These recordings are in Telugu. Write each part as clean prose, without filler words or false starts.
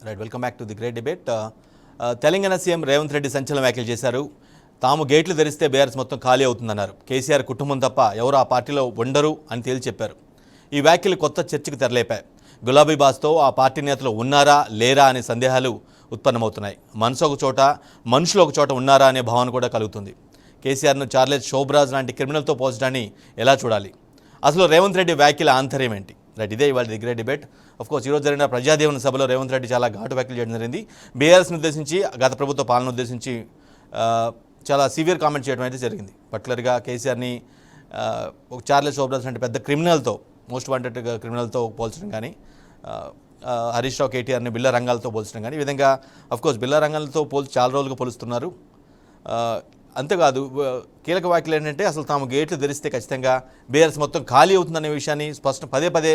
Right, welcome back to the great debate. Telangana CM Revanth Reddy సంచలన వ్యాఖ్యలు చేశారు. తాము గేట్లు తెరిస్తే బీఆర్ఎస్ మొత్తం ఖాళీ అవుతుందన్నారు. కేసీఆర్ కుటుంబం తప్ప ఎవరు ఆ పార్టీలో ఉండరు అని తేల్చి చెప్పారు. ఈ వ్యాఖ్యలు కొత్త చర్చకు తెరలేపాయి. గులాబీ బాస్తో ఆ పార్టీ నేతలు ఉన్నారా లేరా అనే సందేహాలు ఉత్పన్నమవుతున్నాయి. మనసు ఒక చోట, మనుషులు ఒక చోట ఉన్నారా అనే భావన కూడా కలుగుతుంది. కేసీఆర్ను చార్లెస్ షోబ్రాజ్ లాంటి క్రిమినల్తో పోల్చడాన్ని ఎలా చూడాలి? అసలు రేవంత్ రెడ్డి వ్యాఖ్యల ఆంతర్యం ఏంటి? రైట్, ఇదే ఇవాళ ది గ్రేట్ డిబేట్. ఆఫ్కోర్స్ ఈరోజు జరిగిన ప్రజాదీవన సభలో రేవంత్ రెడ్డి చాలా ఘాటు వ్యాఖ్యలు చేయడం జరిగింది. బీఆర్ఎస్ని ఉద్దేశించి, గత ప్రభుత్వ పాలన ఉద్దేశించి చాలా సివియర్ కామెంట్ చేయడం అయితే జరిగింది. పర్టికులర్గా కేసీఆర్ని ఒక చార్లెస్ షోబ్రాజ్ లాంటి పెద్ద క్రిమినల్తో, మోస్ట్ వాంటెడ్ క్రిమినల్తో పోల్చడం కానీ, హరీష్ రావు కేటీఆర్ని బిల్లా రంగాలతో పోల్చడం కానీ, ఈ విధంగా అఫ్కోర్స్ బిల్లా రంగాలతో పోల్చి చాలా రోజులుగా పోలుస్తున్నారు. అంతేకాదు, కీలక వ్యాఖ్యలు ఏంటంటే అసలు తాము గేట్లు తెరిస్తే ఖచ్చితంగా బీఆర్ఎస్ మొత్తం ఖాళీ అవుతుందనే విషయాన్ని పదే పదే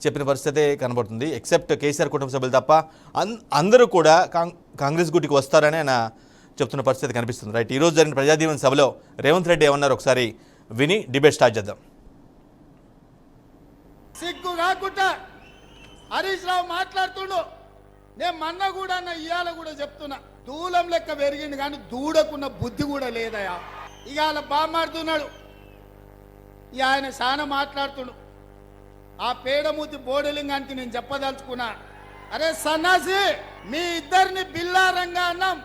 చెప్పిన పరిస్థితే కనబడుతుంది. ఎక్సెప్ట్ కేసీఆర్ కుటుంబ సభ్యులు తప్ప అందరూ కూడా కాంగ్రెస్ గుటికి వస్తారని ఆయన చెప్తున్న పరిస్థితి కనిపిస్తుంది. రైట్, ఈరోజు జరిగిన ప్రజాదీవన సభలో రేవంత్ రెడ్డి ఏమన్నారు ఒకసారి విని డిబేట్ స్టార్ట్ చేద్దాం. సిగ్గు కాకుండా హరీష్ రావు మాట్లాడుతుండు. నేను మొన్న కూడా ఇవాళ కూడా చెప్తున్నా, దూలం లెక్క పెరిగింది కానీ దూడకున్న బుద్ధి కూడా లేదయా. ఇవాళ బామాడుతున్నాడు, ఇక ఆయన చాలా మాట్లాడుతుండు. ఆ పేడమూతి బోడలింగానికి నేను చెప్పదలుచుకున్నా, అరే సన్నాసి, మీ ఇద్దరిని బిల్లారంగా అన్నాం.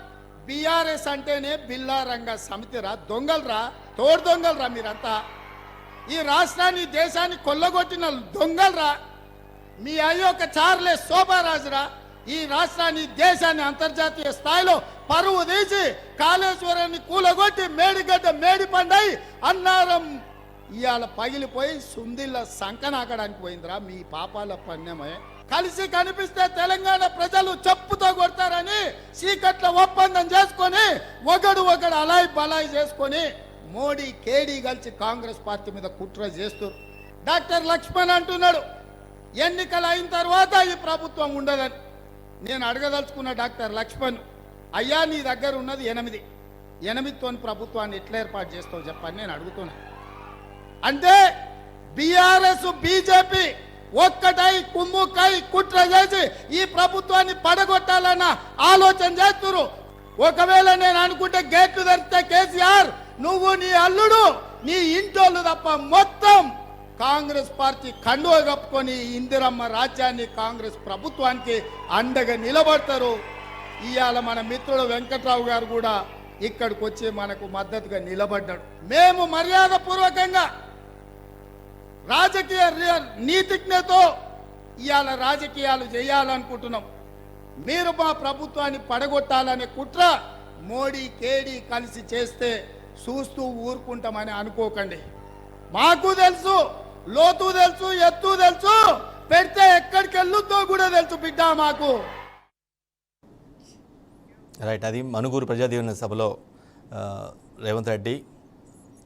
బీఆర్ఎస్ అంటేనే బిల్లారంగా సమితిరా, దొంగలరా, తోడు దొంగలరా మీరంతా. ఈ రాష్ట్రాన్ని దేశాన్ని కొల్లగొట్టిన దొంగలరా. మీ అయ్యో ఒక చార్లెస్ శోభారాజురా. ఈ రాష్ట్రాన్ని దేశాన్ని అంతర్జాతీయ స్థాయిలో పరువు తీసి కాళేశ్వరాన్ని కూలగొట్టి మేడిగడ్డ మేడిపండై అన్నారం ఇవాళ పగిలిపోయి సుందిల్ల సంకనాకడానికి పోయిందిరా. మీ పాపాల పణ్యమే. కలిసి కనిపిస్తే తెలంగాణ ప్రజలు చెప్పుతో కొడతారని చీకట్ల ఒప్పందం చేసుకొని ఒకడు అలాయి బలాయి చేసుకొని మోడీ కేడీ కలిసి కాంగ్రెస్ పార్టీ మీద కుట్ర చేస్తారు. డాక్టర్ లక్ష్మణ్ అంటున్నాడు ఎన్నికలు అయిన తర్వాత ఈ ప్రభుత్వం ఉండదని. నేను అడగదలుచుకున్న డాక్టర్ లక్ష్మణ్, అయ్యా నీ దగ్గర ఉన్నది 8తో ప్రభుత్వాన్ని ఎట్లా ఏర్పాటు చేస్తావు చెప్పని నేను అడుగుతున్నా. అంటే బీఆర్ఎస్ బీజేపీ ఒక్కటై కుమ్ముక్కై కుట్ర చేసి ఈ ప్రభుత్వాన్ని పడగొట్టాలన్న ఆలోచన చేస్తున్నారు. ఒకవేళ నేను అనుకుంటే గేట్లు తెరిస్తే కేసీఆర్, నువ్వు, నీ అల్లుడు, నీ ఇంటోళ్ళు తప్ప మొత్తం కాంగ్రెస్ పార్టీ కండువ కప్పుకొని ఇందిరమ్మ రాజ్యాన్ని కాంగ్రెస్ ప్రభుత్వానికి అండగా నిలబడతారు. ఇవాళ మన మిత్రుడు వెంకట్రావు గారు కూడా ఇక్కడికి వచ్చి మనకు మద్దతుగా నిలబడ్డాడు. మేము మర్యాద పూర్వకంగా రాజకీయ నీతిజ్ఞతో ఇవాళ రాజకీయాలు చేయాలనుకుంటున్నాం. మీరు మా ప్రభుత్వాన్ని పడగొట్టాలనే కుట్ర మోడీ కేడీ కలిసి చేస్తే చూస్తూ ఊరుకుంటామని అనుకోకండి. మాకు తెలుసు, లోతు తెలుసు, ఎత్తు తెలుసు, పెడితే ఎక్కడికి వెళ్ళుతో కూడా తెలుసు బిడ్డ మాకు. రైట్, అది మనుగూరు ప్రజాదీవన సభలో రేవంత్ రెడ్డి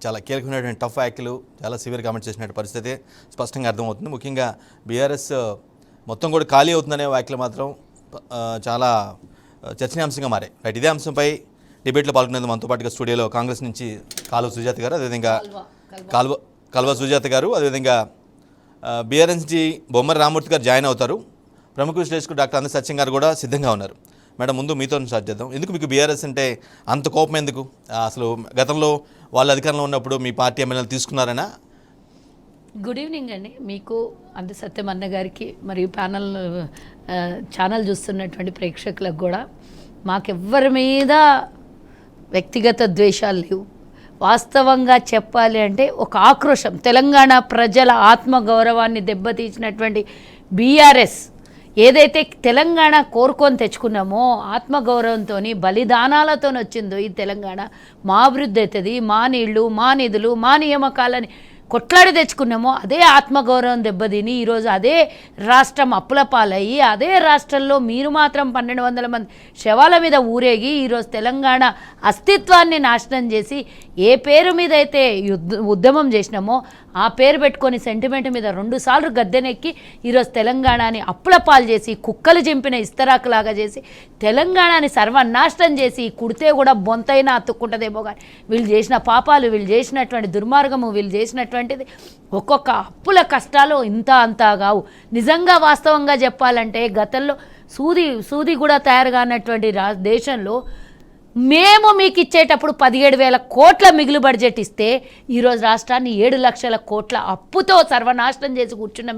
చాలా కీలకమైనటువంటి టఫ్ వ్యాఖ్యలు, చాలా సివియర్ కామెంట్స్ చేసినట్టు పరిస్థితి స్పష్టంగా అర్థమవుతుంది. ముఖ్యంగా బీఆర్ఎస్ మొత్తం కూడా ఖాళీ అవుతుందనే వ్యాఖ్యలు మాత్రం చాలా చర్చనీయాంశంగా మారాయి. రైట్, ఇదే అంశంపై డిబేట్లో పాల్గొనేందుకు మనతో పాటుగా స్టూడియోలో కాంగ్రెస్ నుంచి కాలువ సుజాత గారు, అదేవిధంగా కల్వ సుజాత గారు, అదేవిధంగా బీఆర్ఎస్ నుంచి బొమ్మరి రామూర్తి గారు జాయిన్ అవుతారు. ప్రముఖ విశ్లేషకుడు డాక్టర్ అంద సత్యం గారు కూడా సిద్ధంగా ఉన్నారు. మేడం, ముందు మీతో స్టార్ట్ చేద్దాం. ఎందుకు మీకు బీఆర్ఎస్ అంటే అంత కోపం ఎందుకు? అసలు గతంలో వాళ్ళు అధికారంలో ఉన్నప్పుడు మీ పార్టీ ఎమ్మెల్యేలు తీసుకున్నారనా? గుడ్ ఈవినింగ్ అండి మీకు, అంద సత్యం అన్న గారికి, మరియు ఛానల్ చూస్తున్నటువంటి ప్రేక్షకులకు కూడా. మాకెవ్వరి మీద వ్యక్తిగత ద్వేషాలు లేవు. వాస్తవంగా చెప్పాలి అంటే ఒక ఆక్రోశం, తెలంగాణ ప్రజల ఆత్మగౌరవాన్ని దెబ్బతీసినటువంటి బీఆర్ఎస్ ఏదైతే తెలంగాణ కోరుకొని తెచ్చుకున్నామో, ఆత్మగౌరవంతో బలిదానాలతో వచ్చిందో ఈ తెలంగాణ, మా అభివృద్ధి అవుతుంది, మా నీళ్లు, మా నిధులు, మా నియామకాలని కొట్లాడి తెచ్చుకున్నామో అదే ఆత్మగౌరవం దెబ్బతిని ఈరోజు అదే రాష్ట్రం అప్పుల పాలయ్యి, అదే రాష్ట్రంలో మీరు మాత్రం 1200 మంది శవాల మీద ఊరేగి ఈరోజు తెలంగాణ అస్తిత్వాన్ని నాశనం చేసి ఏ పేరు మీద అయితే ఉద్యమం చేసినామో ఆ పేరు పెట్టుకొని సెంటిమెంట్ మీద 2 సార్లు గద్దెనెక్కి ఈరోజు తెలంగాణని అప్పుల పాలు చేసి కుక్కలు చింపిన ఇస్తరాకులాగా చేసి తెలంగాణని సర్వనాశనం చేసి కుడితే కూడా బొంతైనా అతుక్కుంటుందేమో కానీ వీళ్ళు చేసిన పాపాలు, వీళ్ళు చేసినటువంటి దుర్మార్గము, వీళ్ళు చేసినటువంటిది ఒక్కొక్క అప్పుల కష్టాలు ఇంత అంతా కావు. నిజంగా వాస్తవంగా చెప్పాలంటే గతంలో సూది కూడా తయారు కానటువంటి దేశంలో మేము మీకు ఇచ్చేటప్పుడు 17,000 కోట్ల మిగులు బడ్జెట్ ఇస్తే ఈరోజు రాష్ట్రాన్ని 7 లక్షల కోట్ల అప్పుతో సర్వనాశనం చేసి కూర్చున్న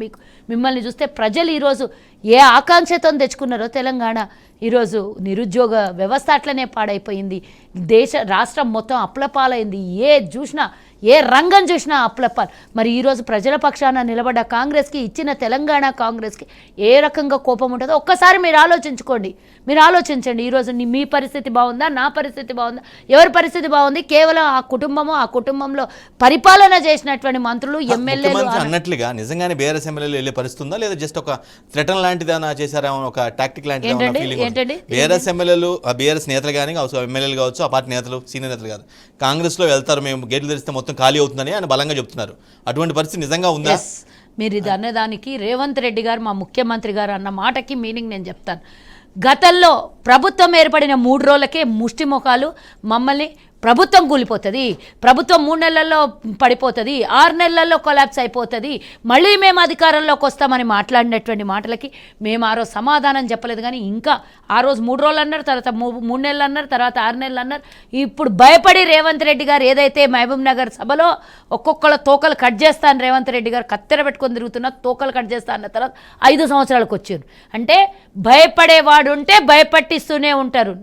మిమ్మల్ని చూస్తే ప్రజలు ఈరోజు ఏ ఆకాంక్షతో తెచ్చుకున్నారో తెలంగాణ ఈరోజు నిరుద్యోగ వ్యవస్థ అట్లనే పాడైపోయింది. రాష్ట్రం మొత్తం అప్లపాలైంది. ఏ రంగం చూసినా అప్లపాలు. మరి ఈరోజు ప్రజల పక్షాన నిలబడ్డ కాంగ్రెస్కి, ఇచ్చిన తెలంగాణ కాంగ్రెస్కి ఏ రకంగా కోపం ఉంటుందో ఒక్కసారి మీరు ఆలోచించండి. ఈరోజు మీ పరిస్థితి బాగుందా, నా పరిస్థితి బాగుందా, ఎవరి పరిస్థితి బాగుంది? కేవలం ఆ కుటుంబంలో పరిపాలన చేసినటువంటి మంత్రులు, ఎమ్మెల్యేలు అన్నట్లుగా నిజంగానే బీఆర్ఎస్ ఎమ్మెల్యేలు వెళ్ళే పరిస్థితుందా, లేదా జస్ట్ ఒక థ్రెటన్ లాంటిదైనా చేశారా, ఒక టాక్టిక్ లాంటిది? బీఆర్ఎస్ ఎమ్మెల్యేలు, బీఆర్ఎస్ నేతలు కానీ ఎమ్మెల్యేలు కావచ్చు, ఆ పార్టీ నేతలు, సీనియర్ నేతలు కాదు, కాంగ్రెస్లో వెళ్తారు, మేము గేట్లు తెరిస్తే మొత్తం ఖాళీ అవుతుందని ఆయన బలంగా చెప్తున్నారు. అటువంటి పరిస్థితి నిజంగా ఉందా? మీరు ఇది అన్నదానికి రేవంత్ రెడ్డి గారు, మా ముఖ్యమంత్రి గారు అన్న మాటకి మీనింగ్ నేను చెప్తాను. గతంలో ప్రభుత్వం ఏర్పడిన 3 రోజులకే ముష్టి ముఖాలు మమ్మల్ని ప్రభుత్వం కూలిపోతుంది, ప్రభుత్వం 3 నెలల్లో పడిపోతుంది, 6 నెలల్లో కొలాప్స్ అయిపోతుంది, మళ్ళీ మేము అధికారంలోకి వస్తామని మాట్లాడినటువంటి మాటలకి మేము ఆ రోజు సమాధానం చెప్పలేదు. కానీ ఇంకా ఆ రోజు 3 రోజులు అన్నారు, తర్వాత 3 నెలలు అన్నారు, తర్వాత 6 నెలలు అన్నారు. ఇప్పుడు భయపడి రేవంత్ రెడ్డి గారు ఏదైతే మహబూబ్ నగర్ సభలో ఒక్కొక్కళ్ళ తోకలు కట్ చేస్తాను రేవంత్ రెడ్డి గారు కత్తెర పెట్టుకొని తిరుగుతున్నా, తోకలు కట్ చేస్తా అన్న తర్వాత 5 సంవత్సరాలకు వచ్చారు. అంటే భయపడేవాడు ఉంటే భయపట్టిస్తూనే ఉంటారు.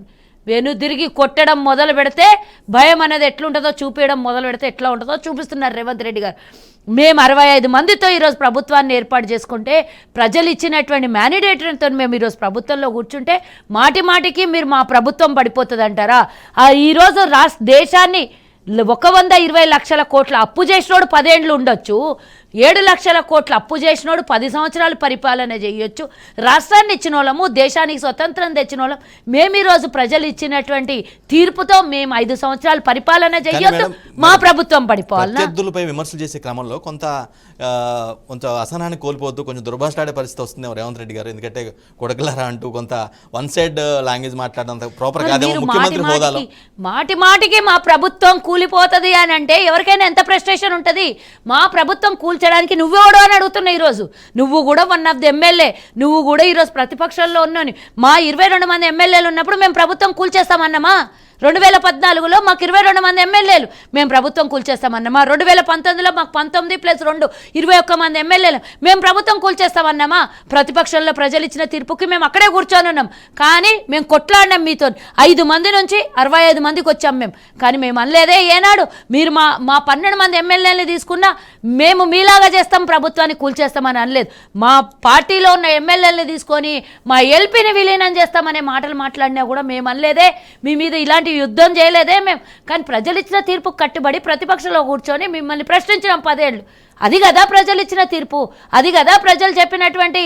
వెనుదిరిగి కొట్టడం మొదలు పెడితే భయం అనేది ఎట్లుంటుందో చూపించడం మొదలు పెడితే ఎట్లా ఉంటుందో చూపిస్తున్నారు రేవంత్ రెడ్డి గారు. మేము 65 మందితో ఈరోజు ప్రభుత్వాన్ని ఏర్పాటు చేసుకుంటే, ప్రజలు ఇచ్చినటువంటి మ్యాండేటరీతో మేము ఈరోజు ప్రభుత్వంలో కూర్చుంటే మాటికి మీరు మా ప్రభుత్వం పడిపోతుంది అంటారా? ఈరోజు దేశాన్ని 120 లక్షల కోట్ల అప్పు చేసినోడు 10 ఏళ్ళు ఉండొచ్చు, 7 లక్షల కోట్ల అప్పు చేసినోడు 10 సంవత్సరాలు పరిపాలన చేయొచ్చు. రాష్ట్రాన్ని ఇచ్చిన వాళ్ళము, దేశానికి స్వతంత్రం తెచ్చిన వాళ్ళం మేము ఈరోజు ప్రజలు ఇచ్చినటువంటి తీర్పుతో మేము 5 సంవత్సరాలు పరిపాలన చేయొచ్చు, మా ప్రభుత్వం పడిపోవాలి. ప్రత్యర్థులపై విమర్శలు చేసే క్రమంలో కొంత అసహనాన్ని కోల్పోవద్దు, కొంచెం దుర్భాషలాడే పరిస్థితి వస్తుంది రేవంత్ రెడ్డి గారు. ఎందుకంటే కొడకలరా అంటూ కొంత వన్ సైడ్ లాంగ్వేజ్ మాట్లాడడం ప్రాపర్ కాదేమో ముఖ్యమంత్రి హోదాలో. మాటికి మా ప్రభుత్వం కూలిపోతుంది అని అంటే ఎవరికైనా ఎంత ఫ్రస్ట్రేషన్ ఉంటుంది? మా ప్రభుత్వం కూల్చడానికి నువ్వెవడో అని అడుగుతున్నా. ఈరోజు నువ్వు కూడా వన్ ఆఫ్ ది ఎమ్మెల్యే, నువ్వు కూడా ఈరోజు ప్రతిపక్షంలో ఉన్నాను. మా 22 మంది ఎమ్మెల్యేలు ఉన్నప్పుడు మేము ప్రభుత్వం కూల్చేస్తామన్నామా? 2014లో మాకు 22 మంది ఎమ్మెల్యేలు, మేము ప్రభుత్వం కూల్చేస్తామన్నామా? 2019లో మాకు 19 + 2 21 మంది ఎమ్మెల్యేలు, మేము ప్రభుత్వం కూల్చేస్తామన్నామా? ప్రతిపక్షంలో ప్రజలు ఇచ్చిన తీర్పుకి మేము అక్కడే కూర్చొని ఉన్నాం. కానీ మేము కొట్లాడినాం మీతో. 5 మంది నుంచి 65 మందికి వచ్చాం మేము. కానీ మేము అనలేదే ఏనాడు మీరు మా 12 మంది ఎమ్మెల్యేలని తీసుకున్నా మేము మీలాగా చేస్తాం, ప్రభుత్వాన్ని కూల్చేస్తామని అనలేదు. మా పార్టీలో ఉన్న ఎమ్మెల్యేలని తీసుకొని మా ఎల్పీని విలీనం చేస్తామనే మాటలు మాట్లాడినా కూడా మేము అనలేదే, మీ మీద ఇలాంటి యుద్ధం చేయలేదే మేము. కానీ ప్రజలు ఇచ్చిన తీర్పు కట్టుబడి ప్రతిపక్షంలో కూర్చొని మిమ్మల్ని ప్రశ్నించడం 10 ఏళ్ళు. అది కదా ప్రజలు ఇచ్చిన తీర్పు, అది కదా ప్రజలు చెప్పినటువంటి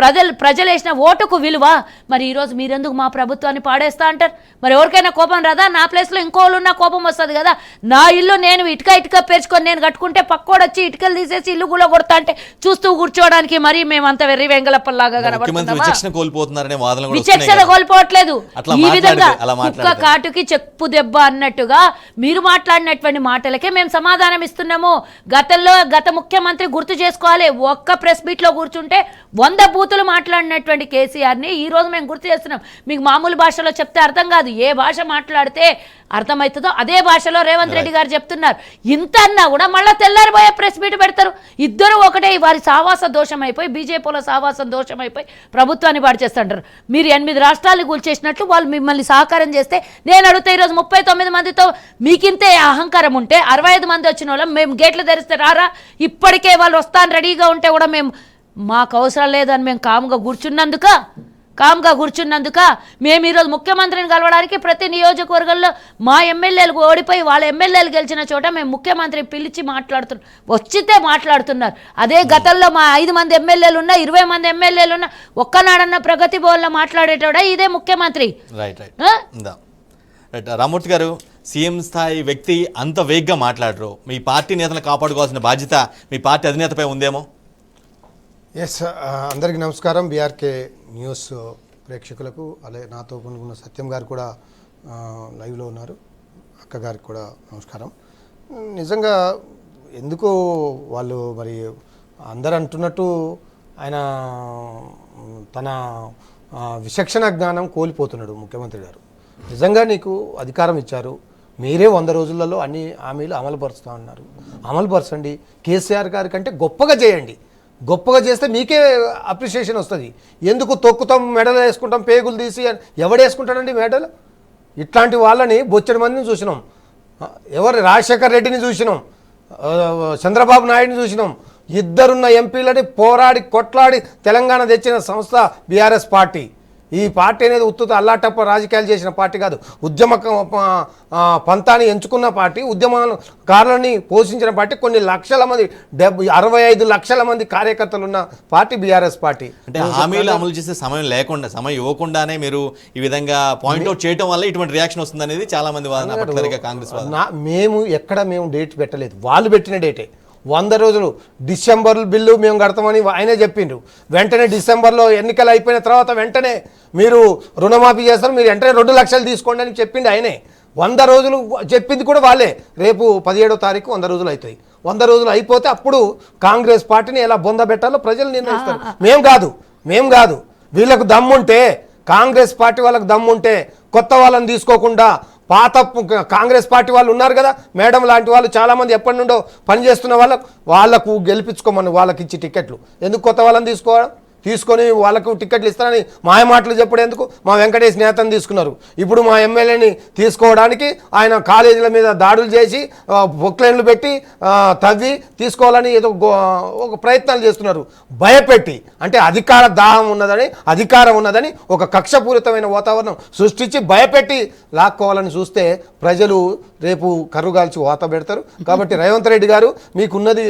ప్రజలు వేసిన ఓటుకు విలువ. మరి ఈరోజు మీరెందుకు మా ప్రభుత్వాన్ని పాడేస్తా అంటారు? మరి ఎవరికైనా కోపం రాదా? నా ప్లేస్లో ఇంకోళ్ళు ఉన్నా కోపం వస్తుంది కదా. నా ఇల్లు నేను ఇటుక పేర్చుకొని నేను కట్టుకుంటే పక్కోడు వచ్చి ఇటుకలు తీసేసి ఇల్లు కూడా కొడతా అంటే చూస్తూ కూర్చోవడానికి మరి మేమంతా వెర్రి వెంగళప్పలాగా కనబడుతున్నామా? విచక్షణ కోల్పోవట్లేదు. ఈ విధంగా కుక్క కాటుకి చెప్పు దెబ్బ అన్నట్టుగా మీరు మాట్లాడినటువంటి మాటలకే మేము సమాధానం ఇస్తున్నాము. గత ముఖ్యమంత్రి గుర్తు చేసుకోవాలి. ఒక్క ప్రెస్ మీట్లో కూర్చుంటే 100 బూతులు మాట్లాడినటువంటి కేసీఆర్ని ఈరోజు మేము గుర్తు చేస్తున్నాం. మీకు మామూలు భాషలో చెప్తే అర్థం కాదు, ఏ భాష మాట్లాడితే అర్థమవుతుందో అదే భాషలో రేవంత్ రెడ్డి గారు చెప్తున్నారు. ఇంత అన్నా కూడా మళ్ళీ తెల్లారిపోయే ప్రెస్ మీట్ పెడతారు. ఇద్దరు ఒకటే, వారి సావాస దోషం అయిపోయి, బీజేపీలో సావాసం దోషం అయిపోయి ప్రభుత్వాన్ని పాడు చేస్తుంటారు. మీరు 8 రాష్ట్రాలు కూల్చేసినట్లు వాళ్ళు మిమ్మల్ని సహకారం చేస్తే నేను అడుగుతా, ఈరోజు 39 మందితో మీకింతే అహంకారం ఉంటే 65 మంది వచ్చిన వాళ్ళం మేము గేట్లు తెరిస్తే రారా? ఇప్పటికే వాళ్ళు వస్తాను రెడీగా ఉంటే కూడా మాకు అవసరం లేదని మేము కామ్గా కూర్చున్నందుక మేము ఈరోజు ముఖ్యమంత్రిని కలవడానికి ప్రతి నియోజకవర్గంలో మా ఎమ్మెల్యేలు ఓడిపోయి వాళ్ళ ఎమ్మెల్యేలు గెలిచిన చోట మేము ముఖ్యమంత్రి పిలిచి వచ్చితే మాట్లాడుతున్నారు. అదే గతంలో మా 5 మంది ఎమ్మెల్యేలు ఉన్నా, 20 మంది ఎమ్మెల్యేలు ఉన్నా, ఒక్కనాడన్న ప్రగతి భవన్లో మాట్లాడేటోడా ఇదే ముఖ్యమంత్రి? రైట్ రామూర్తి గారు, సీఎం స్థాయి వ్యక్తి అంత వేగ్గా మాట్లాడరు. మీ పార్టీ నేతలను కాపాడుకోవాల్సిన బాధ్యత మీ పార్టీ అధినేతపై ఉందేమో. ఎస్, అందరికీ నమస్కారం. బీఆర్కే న్యూస్ ప్రేక్షకులకు, అలాగే నాతో కొనుక్కున్న సత్యం గారు కూడా లైవ్లో ఉన్నారు. అక్క గారికి కూడా నమస్కారం. నిజంగా ఎందుకో వాళ్ళు మరి అందరు అంటున్నట్టు ఆయన తన విచక్షణ జ్ఞానం కోల్పోతున్నాడు ముఖ్యమంత్రి గారు. నిజంగా నీకు అధికారం ఇచ్చారు, మీరే 100 రోజులలో అన్ని హామీలు అమలుపరుస్తూ ఉన్నారు. అమలుపరచండి. కేసీఆర్ గారి కంటే గొప్పగా చేయండి. గొప్పగా చేస్తే మీకే అప్రిషియేషన్ వస్తుంది. ఎందుకు తొక్కుతాం, మెడలు వేసుకుంటాం, పేగులు తీసి ఎవడు వేసుకుంటాడండి మెడలు? ఇట్లాంటి వాళ్ళని బొచ్చడి మందిని చూసినాం. ఎవరు రాజశేఖర్ రెడ్డిని చూసినాం, చంద్రబాబు నాయుడిని చూసినాం. ఇద్దరున్న ఎంపీలని పోరాడి కొట్లాడి తెలంగాణ తెచ్చిన సంస్థ బీఆర్ఎస్ పార్టీ. ఈ పార్టీ అనేది ఉత్తుత అల్లాటప్ప రాజకీయాలు చేసిన పార్టీ కాదు. ఉద్యమ పంతాన్ని ఎంచుకున్న పార్టీ, ఉద్యమకారులని పోషించిన పార్టీ. కొన్ని లక్షల మంది 65 లక్షల మంది కార్యకర్తలు ఉన్న పార్టీ బీఆర్ఎస్ పార్టీ. అంటే హామీలు అమలు చేసే సమయం లేకుండా, సమయం ఇవ్వకుండానే మీరు ఈ విధంగా పాయింట్అవుట్ చేయడం వల్ల ఇటువంటి రియాక్షన్ వస్తుంది అనేది చాలా మంది వాదన. కాంగ్రెస్ మేము ఎక్కడ డేట్ పెట్టలేదు, వాళ్ళు పెట్టిన డేటే 100 రోజులు. డిసెంబర్ బిల్లు మేము కడతామని ఆయనే చెప్పిండ్రు. వెంటనే డిసెంబర్లో ఎన్నికలు అయిపోయిన తర్వాత వెంటనే మీరు రుణమాఫీ చేస్తారు, మీరు వెంటనే 2 లక్షలు తీసుకోండి అని చెప్పిండు ఆయనే. 100 రోజులు చెప్పింది కూడా వాళ్ళే. రేపు 17వ తారీఖు 100 రోజులు అవుతాయి. 100 రోజులు అయిపోతే అప్పుడు కాంగ్రెస్ పార్టీని ఎలా బొందబెట్టాలో ప్రజలు నిర్ణయిస్తారు. మేము కాదు. వీళ్ళకు దమ్ముంటే, కాంగ్రెస్ పార్టీ వాళ్ళకు దమ్ముంటే కొత్త వాళ్ళని తీసుకోకుండా పాత కాంగ్రెస్ పార్టీ వాళ్ళు ఉన్నారు కదా, మేడం లాంటి వాళ్ళు చాలామంది ఎప్పటి నుండో పనిచేస్తున్న వాళ్ళకు గెలిపించుకోమని, వాళ్ళకి ఇచ్చి టికెట్లు ఎందుకు కొత్త వాళ్ళని తీసుకొని వాళ్ళకు టికెట్లు ఇస్తారని మాయమాటలు చెప్పడం ఎందుకు? మా వెంకటేష్ నేతను తీసుకున్నారు. ఇప్పుడు మా ఎమ్మెల్యేని తీసుకోవడానికి ఆయన కాలేజీల మీద దాడులు చేసి బొక్లైన్లు పెట్టి తవ్వి తీసుకోవాలని ఏదో ఒక ప్రయత్నాలు చేస్తున్నారు. భయపెట్టి, అంటే అధికార దాహం ఉన్నదని, అధికారం ఉన్నదని ఒక కక్షపూరితమైన వాతావరణం సృష్టించి భయపెట్టి లాక్కోవాలని చూస్తే ప్రజలు రేపు కర్రుగాల్చి వాత పెడతారు. కాబట్టి రేవంత్ రెడ్డి గారు, మీకున్నది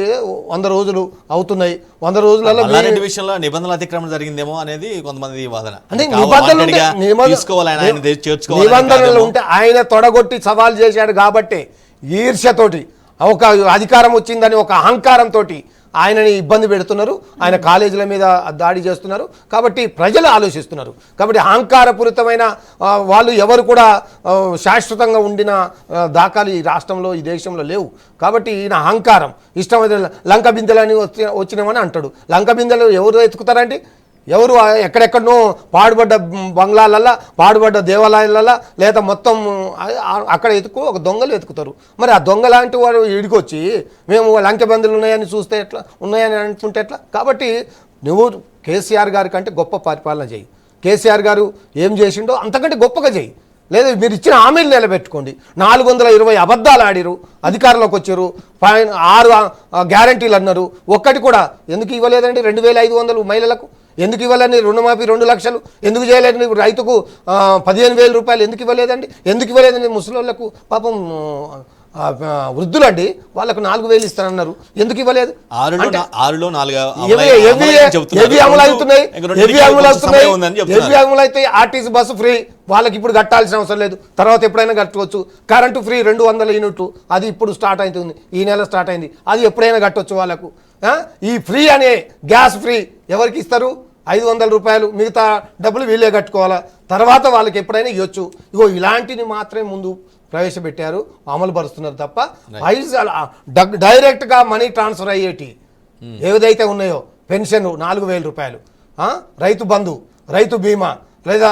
100 రోజులు అవుతున్నాయి. 100 రోజులలో విషయంలో నిబంధనల అతిక్రమణ జరిగిందేమో అనేది కొంతమంది వాదన. అంటే నిబంధనలు ఉంటే ఆయన తొడగొట్టి సవాల్ చేశాడు కాబట్టి, ఈర్ష్యతోటి, ఒక అధికారం వచ్చిందని ఒక అహంకారంతో ఆయనని ఇబ్బంది పెడుతున్నారు. ఆయన కాలేజీల మీద దాడి చేస్తున్నారు. కాబట్టి ప్రజలు ఆలోచిస్తున్నారు. కాబట్టి అహంకారపూరితమైన వాళ్ళు ఎవరు కూడా శాశ్వతంగా ఉండిన దాఖలు ఈ రాష్ట్రంలో, ఈ దేశంలో లేవు. కాబట్టి ఈయన అహంకారం, ఇష్టమైన లంక బిందెలని వచ్చినామని అంటాడు. లంక బిందెలు ఎవరు ఎత్తుకుతారండి? ఎవరు ఎక్కడెక్కడనో పాడుబడ్డ బంగ్లాలల్లా, పాడుబడ్డ దేవాలయాలల్లా, లేదా మొత్తం అక్కడ ఒక దొంగలు ఎత్తుకుతారు. మరి ఆ దొంగ లాంటి వాడు ఇడికొచ్చి మేము లంకె బందులు ఉన్నాయని చూస్తే ఎట్లా, ఉన్నాయని అనుకుంటే ఎట్లా? కాబట్టి నువ్వు కేసీఆర్ గారి కంటే గొప్ప పరిపాలన చేయి. కేసీఆర్ గారు ఏం చేసిండో అంతకంటే గొప్పగా చేయి. లేదా మీరు ఇచ్చిన హామీలు నిలబెట్టుకోండి. 420 అబద్ధాలు ఆడిరు, అధికారంలోకి వచ్చారు, 6 గ్యారంటీలు అన్నారు. ఒక్కటి కూడా ఎందుకు ఇవ్వలేదండి? 2500 మహిళలకు ఎందుకు ఇవ్వలేని? రుణమాఫీ 2 లక్షలు ఎందుకు చేయలేదండి? రైతుకు 15,000 రూపాయలు ఎందుకు ఇవ్వలేదండి? ఎందుకు ఇవ్వలేదండి? ముసలిళ్ళకు పాపం వృద్ధులండి, వాళ్ళకు 4,000 ఇస్తానన్నారు, ఎందుకు ఇవ్వలేదు? అమలవుతాయి. ఆర్టీసీ బస్సు ఫ్రీ, వాళ్ళకి ఇప్పుడు కట్టాల్సిన అవసరం లేదు, తర్వాత ఎప్పుడైనా కట్టవచ్చు. కరెంటు ఫ్రీ 200 యూనిట్లు, అది ఇప్పుడు స్టార్ట్ అవుతుంది, ఈ నెల స్టార్ట్ అయింది, అది ఎప్పుడైనా కట్టవచ్చు వాళ్ళకు. ఈ ఫ్రీ అనే గ్యాస్ ఫ్రీ ఎవరికి ఇస్తారు? 500 రూపాయలు, మిగతా డబ్బులు వీళ్ళే కట్టుకోవాలా, తర్వాత వాళ్ళకి ఎప్పుడైనా ఇవ్వచ్చు. ఇగో ఇలాంటిని మాత్రమే ముందు ప్రవేశపెట్టారు, అమలు పరుస్తున్నారు తప్ప డైరెక్ట్గా మనీ ట్రాన్స్ఫర్ అయ్యేటి ఏదైతే ఉన్నాయో, పెన్షన్ 4,000 రూపాయలు, రైతు బంధు, రైతు బీమా, లేదా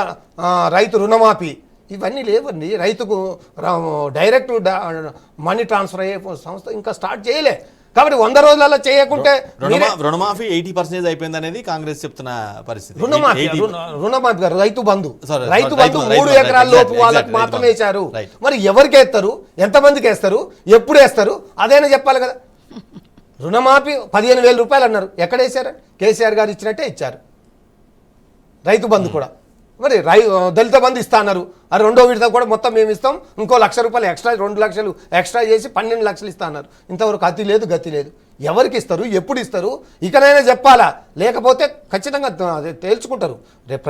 రైతు రుణమాఫీ, ఇవన్నీ లేవండి. రైతుకు డైరెక్ట్ మనీ ట్రాన్స్ఫర్ అయ్యే సంస్థ ఇంకా స్టార్ట్ చేయలే. కాబట్టి 100 రోజులలో చేయకుంటే రుణమాఫీ 80% అయిపోయింది అనేది కాంగ్రెస్ చెప్తున్న పరిస్థితి. రుణమాఫీ రైతు బంధు 3 ఎకరాల లోపు వాళ్ళకి మాత్రమే వేశారు. మరి ఎవరికి వేస్తారు, ఎంతమందికి వేస్తారు, ఎప్పుడు వేస్తారు, అదైనా చెప్పాలి కదా. రుణమాఫీ 15,000 రూపాయలు అన్నారు, ఎక్కడ వేశారు? కేసీఆర్ గారు ఇచ్చినట్టే ఇచ్చారు. రైతు బంధు కూడా మరి దళిత బంధు ఇస్తా అన్నారు, ఆ రెండో విడత కూడా మొత్తం మేము ఇస్తాం, ఇంకో ₹1,00,000 ఎక్స్ట్రా, 2 లక్షలు ఎక్స్ట్రా చేసి 12 లక్షలు ఇస్తా అన్నారు. ఇంతవరకు అతి లేదు గతి లేదు. ఎవరికి ఇస్తారు, ఎప్పుడు ఇస్తారు, ఇకనైనా చెప్పాలా, లేకపోతే ఖచ్చితంగా అదే తేల్చుకుంటారు. రేపు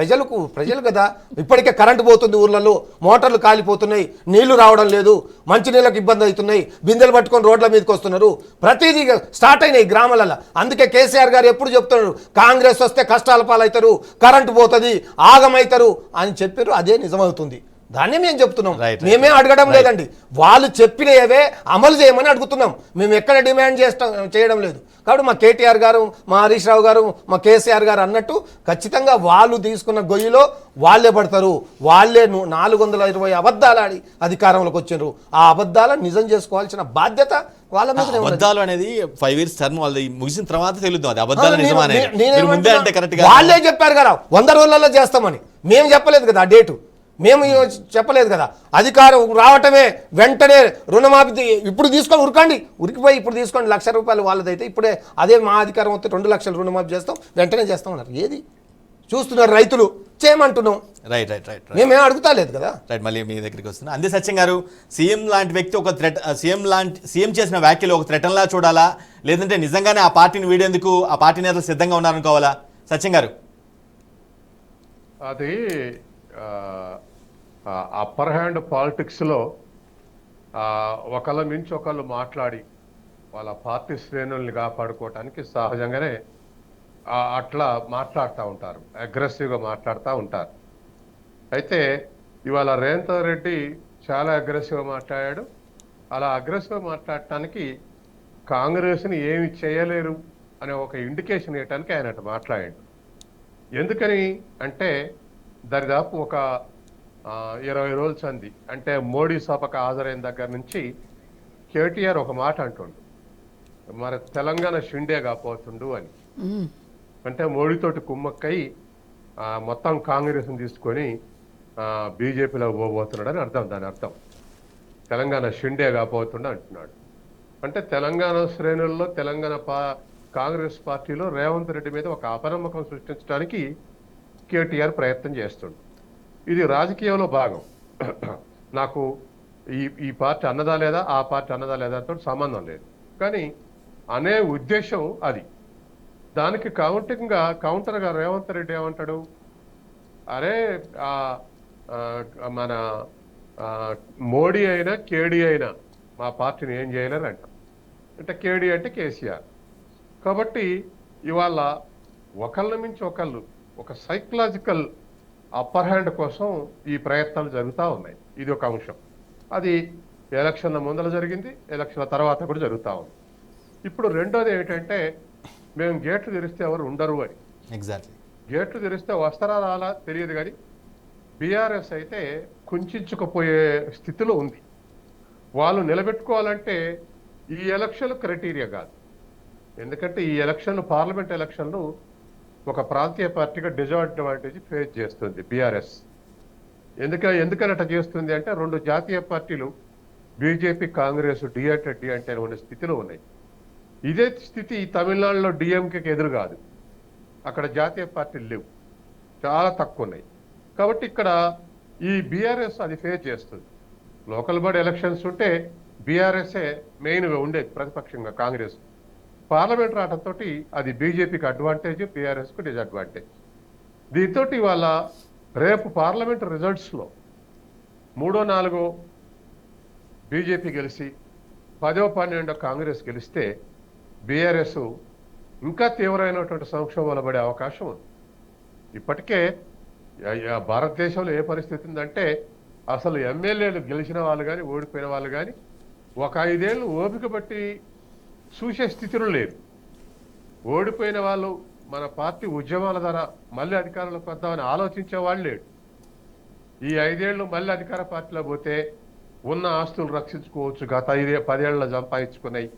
ప్రజలు కదా. ఇప్పటికే కరెంటు పోతుంది, ఊర్లలో మోటార్లు కాలిపోతున్నాయి, నీళ్లు రావడం లేదు, మంచినీళ్ళకి ఇబ్బంది అవుతున్నాయి, బిందెలు పట్టుకొని రోడ్ల మీదకి వస్తున్నారు, ప్రతిదీ స్టార్ట్ అయినాయి గ్రామాలలో. అందుకే కేసీఆర్ గారు ఎప్పుడు చెప్తున్నారు, కాంగ్రెస్ వస్తే కష్టాల పాలవుతారు, కరెంటు పోతుంది, ఆగమవుతారు అని చెప్పారు. అదే నిజమవుతుంది. దాన్నే మేము చెప్తున్నాం. మేమే అడగడం లేదండి, వాళ్ళు చెప్పినవే అమలు చేయమని అడుగుతున్నాం. మేము ఎక్కడ డిమాండ్ చేయడం లేదు. కాబట్టి మా కేటీఆర్ గారు, మా హరీష్ రావు గారు, మా కేసీఆర్ గారు అన్నట్టు ఖచ్చితంగా వాళ్ళు తీసుకున్న గొయ్యిలో వాళ్ళే పడతారు. వాళ్ళే 420 అబద్ధాలు ఆడి అధికారంలోకి వచ్చినారు. ఆ అబద్ధాలను నిజం చేసుకోవాల్సిన బాధ్యత వాళ్ళ మీద. అబద్ధాలు అనేది 5 years టర్మ్ వాళ్ళది ముగిసిన తర్వాత తెలుద్దాం అది అబద్ధాలు నిజమనే. వాళ్ళే చెప్పారు కదా 100 రోజులలో చేస్తామని. మేము చెప్పలేదు కదా ఆ డేటు, మేము చెప్పలేదు కదా. అధికారం రావటమే వెంటనే రుణమాఫీ ఇప్పుడు తీసుకొని ఉరికిపోయి ఇప్పుడు తీసుకోండి ₹1,00,000 వాళ్ళదైతే ఇప్పుడే అదే మా అధికారం వస్తే 2 లక్షలు రుణమాఫీ చేస్తాం, వెంటనే చేస్తాం అన్నారు. ఏది చూస్తున్నారు రైతులు, చేయమంటున్నాం. రైట్ మేమేం అడుగుతా లేదు కదా. రైట్, మళ్ళీ మీ దగ్గరికి వస్తున్నా. అందే సత్యం గారు, సీఎం లాంటి వ్యక్తి ఒక సీఎం చేసిన వ్యాఖ్యలు ఒక థ్రెటన్లా చూడాలా, లేదంటే నిజంగానే ఆ పార్టీని వీడేందుకు ఆ పార్టీ నేతలు సిద్ధంగా ఉన్నారనుకోవాలా? సత్యం గారు, అది అప్పర్ హ్యాండ్ పాలిటిక్స్లో ఒకళ్ళ నుంచి ఒకళ్ళు మాట్లాడి వాళ్ళ పార్టీ శ్రేణుల్ని కాపాడుకోవటానికి సహజంగానే అట్లా మాట్లాడుతూ ఉంటారు, అగ్రెసివ్గా మాట్లాడుతూ ఉంటారు. అయితే ఇవాళ రేవంత్ రెడ్డి చాలా అగ్రెసివ్గా మాట్లాడాడు. అలా అగ్రెసివ్గా మాట్లాడటానికి కాంగ్రెస్ని ఏమి చేయలేరు అనే ఒక ఇండికేషన్ ఇవ్వటానికి ఆయన అట్లా మాట్లాడాడు. ఎందుకని అంటే దరిదాపు ఒక 20 రోజుల సంది అంటే మోడీ సభకు హాజరైన దగ్గర నుంచి కేటీఆర్ ఒక మాట అంటుండు, మరి తెలంగాణ షిండే కాపోతుండు అని. అంటే మోడీతోటి కుమ్మక్కై మొత్తం కాంగ్రెస్ని తీసుకొని బీజేపీలో పోబోతున్నాడు అని అర్థం. దాని అర్థం తెలంగాణ షిండే కాపోతుండు అంటున్నాడు. అంటే తెలంగాణ శ్రేణుల్లో కాంగ్రెస్ పార్టీలో రేవంత్ రెడ్డి మీద ఒక అపనమ్మకం సృష్టించడానికి కేటీఆర్ ప్రయత్నం చేస్తుండు. ఇది రాజకీయంలో భాగం. నాకు ఈ పార్టీ అన్నదా లేదా, ఆ పార్టీ అన్నదా లేదా తో సంబంధం లేదు, కానీ అనే ఉద్దేశం అది. దానికి కౌంటర్గా రేవంత్ రెడ్డి ఏమంటాడు, అరే మన మోడీ అయినా కేడీ అయినా మా పార్టీని ఏం చేయలేరు అంట. అంటే కేడీ అంటే కేసీఆర్. కాబట్టి ఇవాళ ఒకళ్ళ మించి ఒకళ్ళు ఒక సైకలాజికల్ అప్పర్ హ్యాండ్ కోసం ఈ ప్రయత్నాలు జరుగుతూ ఉన్నాయి. ఇది ఒక అంశం. అది ఎలక్షన్ల ముందర జరిగింది, ఎలక్షన్ల తర్వాత కూడా జరుగుతూ ఉంది. ఇప్పుడు రెండోది ఏంటంటే మేము గేట్లు తెరిస్తే ఎవరు ఉండరు అని. ఎగ్జాక్ట్లీ, గేట్లు తెరిస్తే వస్తారా రాలా తెలియదు, కానీ బీఆర్ఎస్ అయితే కుంచుకుపోయే స్థితిలో ఉంది. వాళ్ళు నిలబెట్టుకోవాలంటే ఈ ఎలక్షన్లు క్రైటీరియా కాదు. ఎందుకంటే ఈ ఎలక్షన్లు పార్లమెంట్ ఎలక్షన్లు ఒక ప్రాంతీయ పార్టీగా డిజడ్వాంటేజ్ ఫేస్ చేస్తుంది బీఆర్ఎస్. ఎందుకని అట్లా చేస్తుంది అంటే 2 జాతీయ పార్టీలు బీజేపీ కాంగ్రెస్ డి అంటే ఉన్న స్థితిలో ఉన్నాయి. ఇదే స్థితి తమిళనాడులో డిఎంకేకి ఎదురు కాదు. అక్కడ జాతీయ పార్టీలు లేవు, చాలా తక్కువ ఉన్నాయి. కాబట్టి ఇక్కడ ఈ బీఆర్ఎస్ అది ఫేస్ చేస్తుంది. లోకల్ బాడీ ఎలక్షన్స్ ఉంటే బీఆర్ఎస్ఏ మెయిన్గా ఉండేది ప్రతిపక్షంగా, కాంగ్రెస్. పార్లమెంట్ రావడంతో అది బీజేపీకి అడ్వాంటేజ్, బీఆర్ఎస్కు డిసడ్వాంటేజ్. దీంతో ఇవాళ రేపు పార్లమెంట్ రిజల్ట్స్లో 3వ 4వ బీజేపీ గెలిచి 10వ 12వ కాంగ్రెస్ గెలిస్తే బీఆర్ఎస్ ఇంకా తీవ్రమైనటువంటి సంక్షోభంలో పడే అవకాశం ఉంది. ఇప్పటికే భారతదేశంలో ఏ పరిస్థితి ఉందంటే అసలు ఎమ్మెల్యేలు గెలిచిన వాళ్ళు కానీ ఓడిపోయిన వాళ్ళు కానీ ఒక 5 ఏళ్ళు ఓపిక బట్టి చూసే స్థితిలో లేదు. ఓడిపోయిన వాళ్ళు మన పార్టీ ఉద్యమాల ద్వారా మళ్ళీ అధికారంలోకి వద్దామని ఆలోచించే వాళ్ళు లేడు. ఈ 5 ఏళ్ళు మళ్ళీ అధికార పార్టీలో పోతే ఉన్న ఆస్తులు రక్షించుకోవచ్చు, గత 10 ఏళ్ళలో సంపాదించుకున్నాయి.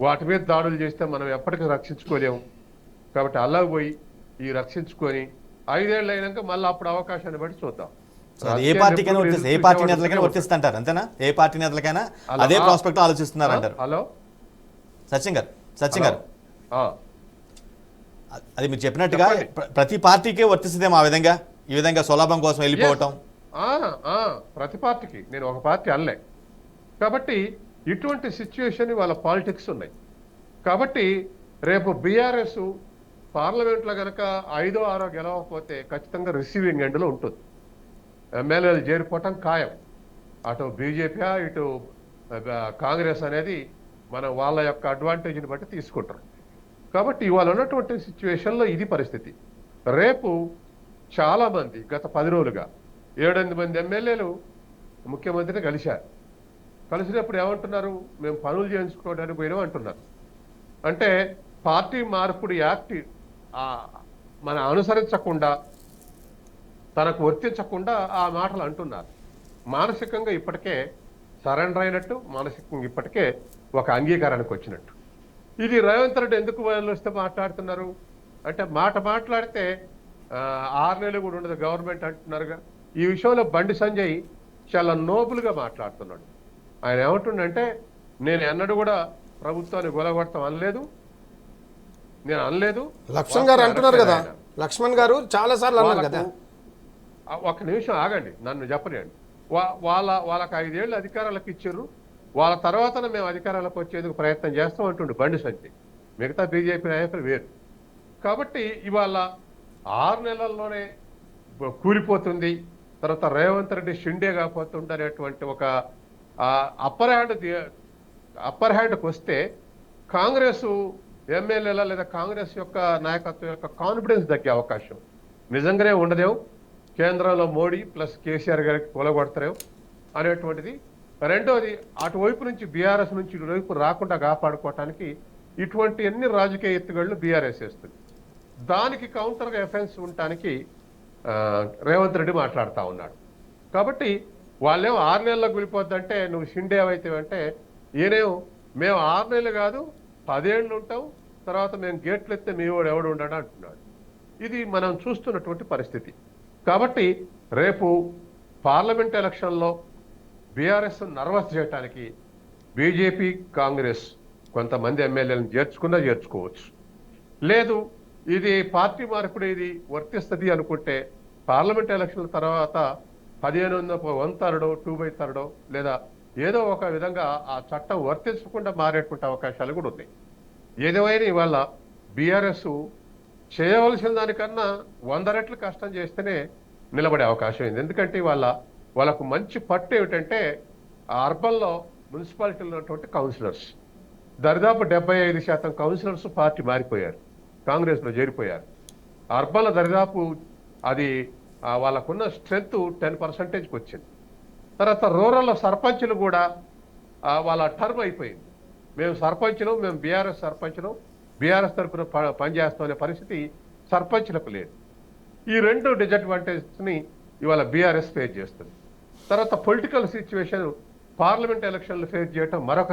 వాటి మీద దాడులు చేస్తే మనం ఎప్పటికీ రక్షించుకోలేము. కాబట్టి అలా పోయి ఈ రక్షించుకొని 5 ఏళ్ళు అయినాక మళ్ళీ అప్పుడు అవకాశాన్ని బట్టి చూద్దాం. ఏ పార్టీకైనా ఏ పార్టీ నేతలకైనా వర్తిస్తుంటారు అంతేనా? ఏ పార్టీ నేతలకైనా అదే ప్రాస్పెక్ట్ ఆలోచిస్తున్నారు అంటారు. హలో సత్యం గారు, అది మీరు చెప్పినట్టుగా ప్రతి పార్టీకే వర్తిస్తుందేమో ఆ విధంగా, ఈ విధంగా స్వలాభం కోసం వెళ్ళిపోవటం. ప్రతి పార్టీకి, నేను ఒక పార్టీ అనలే. కాబట్టి ఇటువంటి సిచ్యువేషన్ వాళ్ళ పాలిటిక్స్ ఉన్నాయి. కాబట్టి రేపు బీఆర్ఎస్ పార్లమెంట్లో కనుక 5, 6 గెలవకపోతే ఖచ్చితంగా రిసీవింగ్ ఎండ్లో ఉంటుంది. ఎమ్మెల్యేలు చేరిపోవటం ఖాయం. అటు బీజేపీ ఇటు కాంగ్రెస్ అనేది వాళ్ళ యొక్క అడ్వాంటేజ్ని బట్టి తీసుకుంటారు. కాబట్టి ఇవాళ ఉన్నటువంటి సిచ్యువేషన్లో ఇది పరిస్థితి. రేపు చాలామంది గత 10 రోజులుగా 7-8 మంది ఎమ్మెల్యేలు ముఖ్యమంత్రిని కలిసినప్పుడు ఏమంటున్నారు, మేము పనులు చేయించుకోవడానికి పోయినాం అంటున్నారు. అంటే పార్టీ మార్పుడు యాక్ట్ మన అనుసరించకుండా, తనకు వర్తించకుండా ఆ మాటలు అంటున్నారు. మానసికంగా ఇప్పటికే సరెండర్ అయినట్టు, మానసికంగా ఇప్పటికే ఒక అంగీకారానికి వచ్చినట్టు. ఇది రేవంత్ రెడ్డి ఎందుకు వస్తే మాట్లాడుతున్నారు అంటే, మాట్లాడితే 6 నెలలు కూడా ఉండదు గవర్నమెంట్ అంటున్నారుగా. ఈ విషయంలో బండి సంజయ్ చాలా నోబుల్గా మాట్లాడుతున్నాడు. ఆయన ఏమంటుండంటే, నేను ఎన్నడూ కూడా ప్రభుత్వాన్ని గొలగొడతాం అనలేదు, నేను అనలేదు. లక్ష్మణ్ గారు అంటున్నారు కదా, లక్ష్మణ్ గారు చాలా సార్లు అన్నారు కదా. ఒక నిమిషం ఆగండి, నన్ను చెప్పనియండి. వాళ్ళకి 5 ఏళ్ళు అధికారాలకు ఇచ్చారు, వాళ్ళ తర్వాత మేము అధికారాలకు వచ్చేందుకు ప్రయత్నం చేస్తాం అంటుండే బండి సంజయ్. మిగతా బీజేపీ నాయకులు వేరు. కాబట్టి ఇవాళ 6 నెలల్లోనే కూలిపోతుంది, తర్వాత రేవంత్ రెడ్డి షిండే కాకపోతుంది అనేటువంటి ఒక అప్పర్ హ్యాండ్కి వస్తే కాంగ్రెస్ ఎమ్మెల్యేల లేదా కాంగ్రెస్ యొక్క నాయకత్వం యొక్క కాన్ఫిడెన్స్ తగ్గే అవకాశం నిజంగానే ఉండదేమో. కేంద్రంలో మోడీ ప్లస్ కేసీఆర్ గారికి కూలగొడతారేమో అనేటువంటిది. రెండోది, అటువైపు నుంచి బీఆర్ఎస్ నుంచి ఇటువైపు రాకుండా కాపాడుకోవటానికి ఇటువంటి అన్ని రాజకీయ ఎత్తుగడలు బీఆర్ఎస్ వేస్తుంది. దానికి కౌంటర్గా ఎఫెన్స్ ఉండటానికి రేవంత్ రెడ్డి మాట్లాడుతూ ఉన్నాడు. కాబట్టి వాళ్ళేమో 6 నెలలకు వెళ్ళిపోద్దంటే నువ్వు షిండే అవుతావంటే, ఈయనేమో మేము 6 నెలలు కాదు 10 ఏళ్ళు ఉంటాం, తర్వాత మేము గేట్లు ఎత్తే మీ వాడు ఎవడు ఉండడు అంటున్నాడు. ఇది మనం చూస్తున్నటువంటి పరిస్థితి. కాబట్టి రేపు పార్లమెంట్ ఎలక్షన్లో బీఆర్ఎస్ నర్వస్ చేయడానికి బీజేపీ కాంగ్రెస్ కొంతమంది ఎమ్మెల్యేలను చేర్చుకోవచ్చు. లేదు ఇది పార్టీ మార్పుడు ఇది వర్తిస్తుంది అనుకుంటే పార్లమెంట్ ఎలక్షన్ల తర్వాత 15/1/3 2/3 లేదా ఏదో ఒక విధంగా ఆ చట్టం వర్తించకుండా మారేటువంటి అవకాశాలు కూడా ఉన్నాయి. ఏదేమైనా ఇవాళ బీఆర్ఎస్ చేయవలసిన దానికన్నా 100 రెట్లు కష్టం చేస్తేనే నిలబడే అవకాశం ఉంది. ఎందుకంటే వాళ్ళకు మంచి పట్టు ఏమిటంటే, అర్బన్లో మున్సిపాలిటీలో ఉన్నటువంటి కౌన్సిలర్స్ దరిదాపు 75% కౌన్సిలర్స్ పార్టీ మారిపోయారు, కాంగ్రెస్లో చేరిపోయారు. అర్బన్లో దరిదాపు అది వాళ్ళకున్న స్ట్రెంత్ 10%కి వచ్చింది. తర్వాత రూరల్లో సర్పంచులు కూడా వాళ్ళ టర్మ్ అయిపోయింది. మేము సర్పంచ్ను, మేము బీఆర్ఎస్ సర్పంచ్ను, బీఆర్ఎస్ తరఫున పనిచేస్తామనే పరిస్థితి సర్పంచ్లకు లేదు. ఈ 2 డిసడ్వాంటేజెస్ని ఇవాళ బీఆర్ఎస్ ఫేస్ చేస్తుంది. తర్వాత పొలిటికల్ సిచ్యువేషన్ పార్లమెంట్ ఎలక్షన్లు ఫేస్ చేయటం మరొక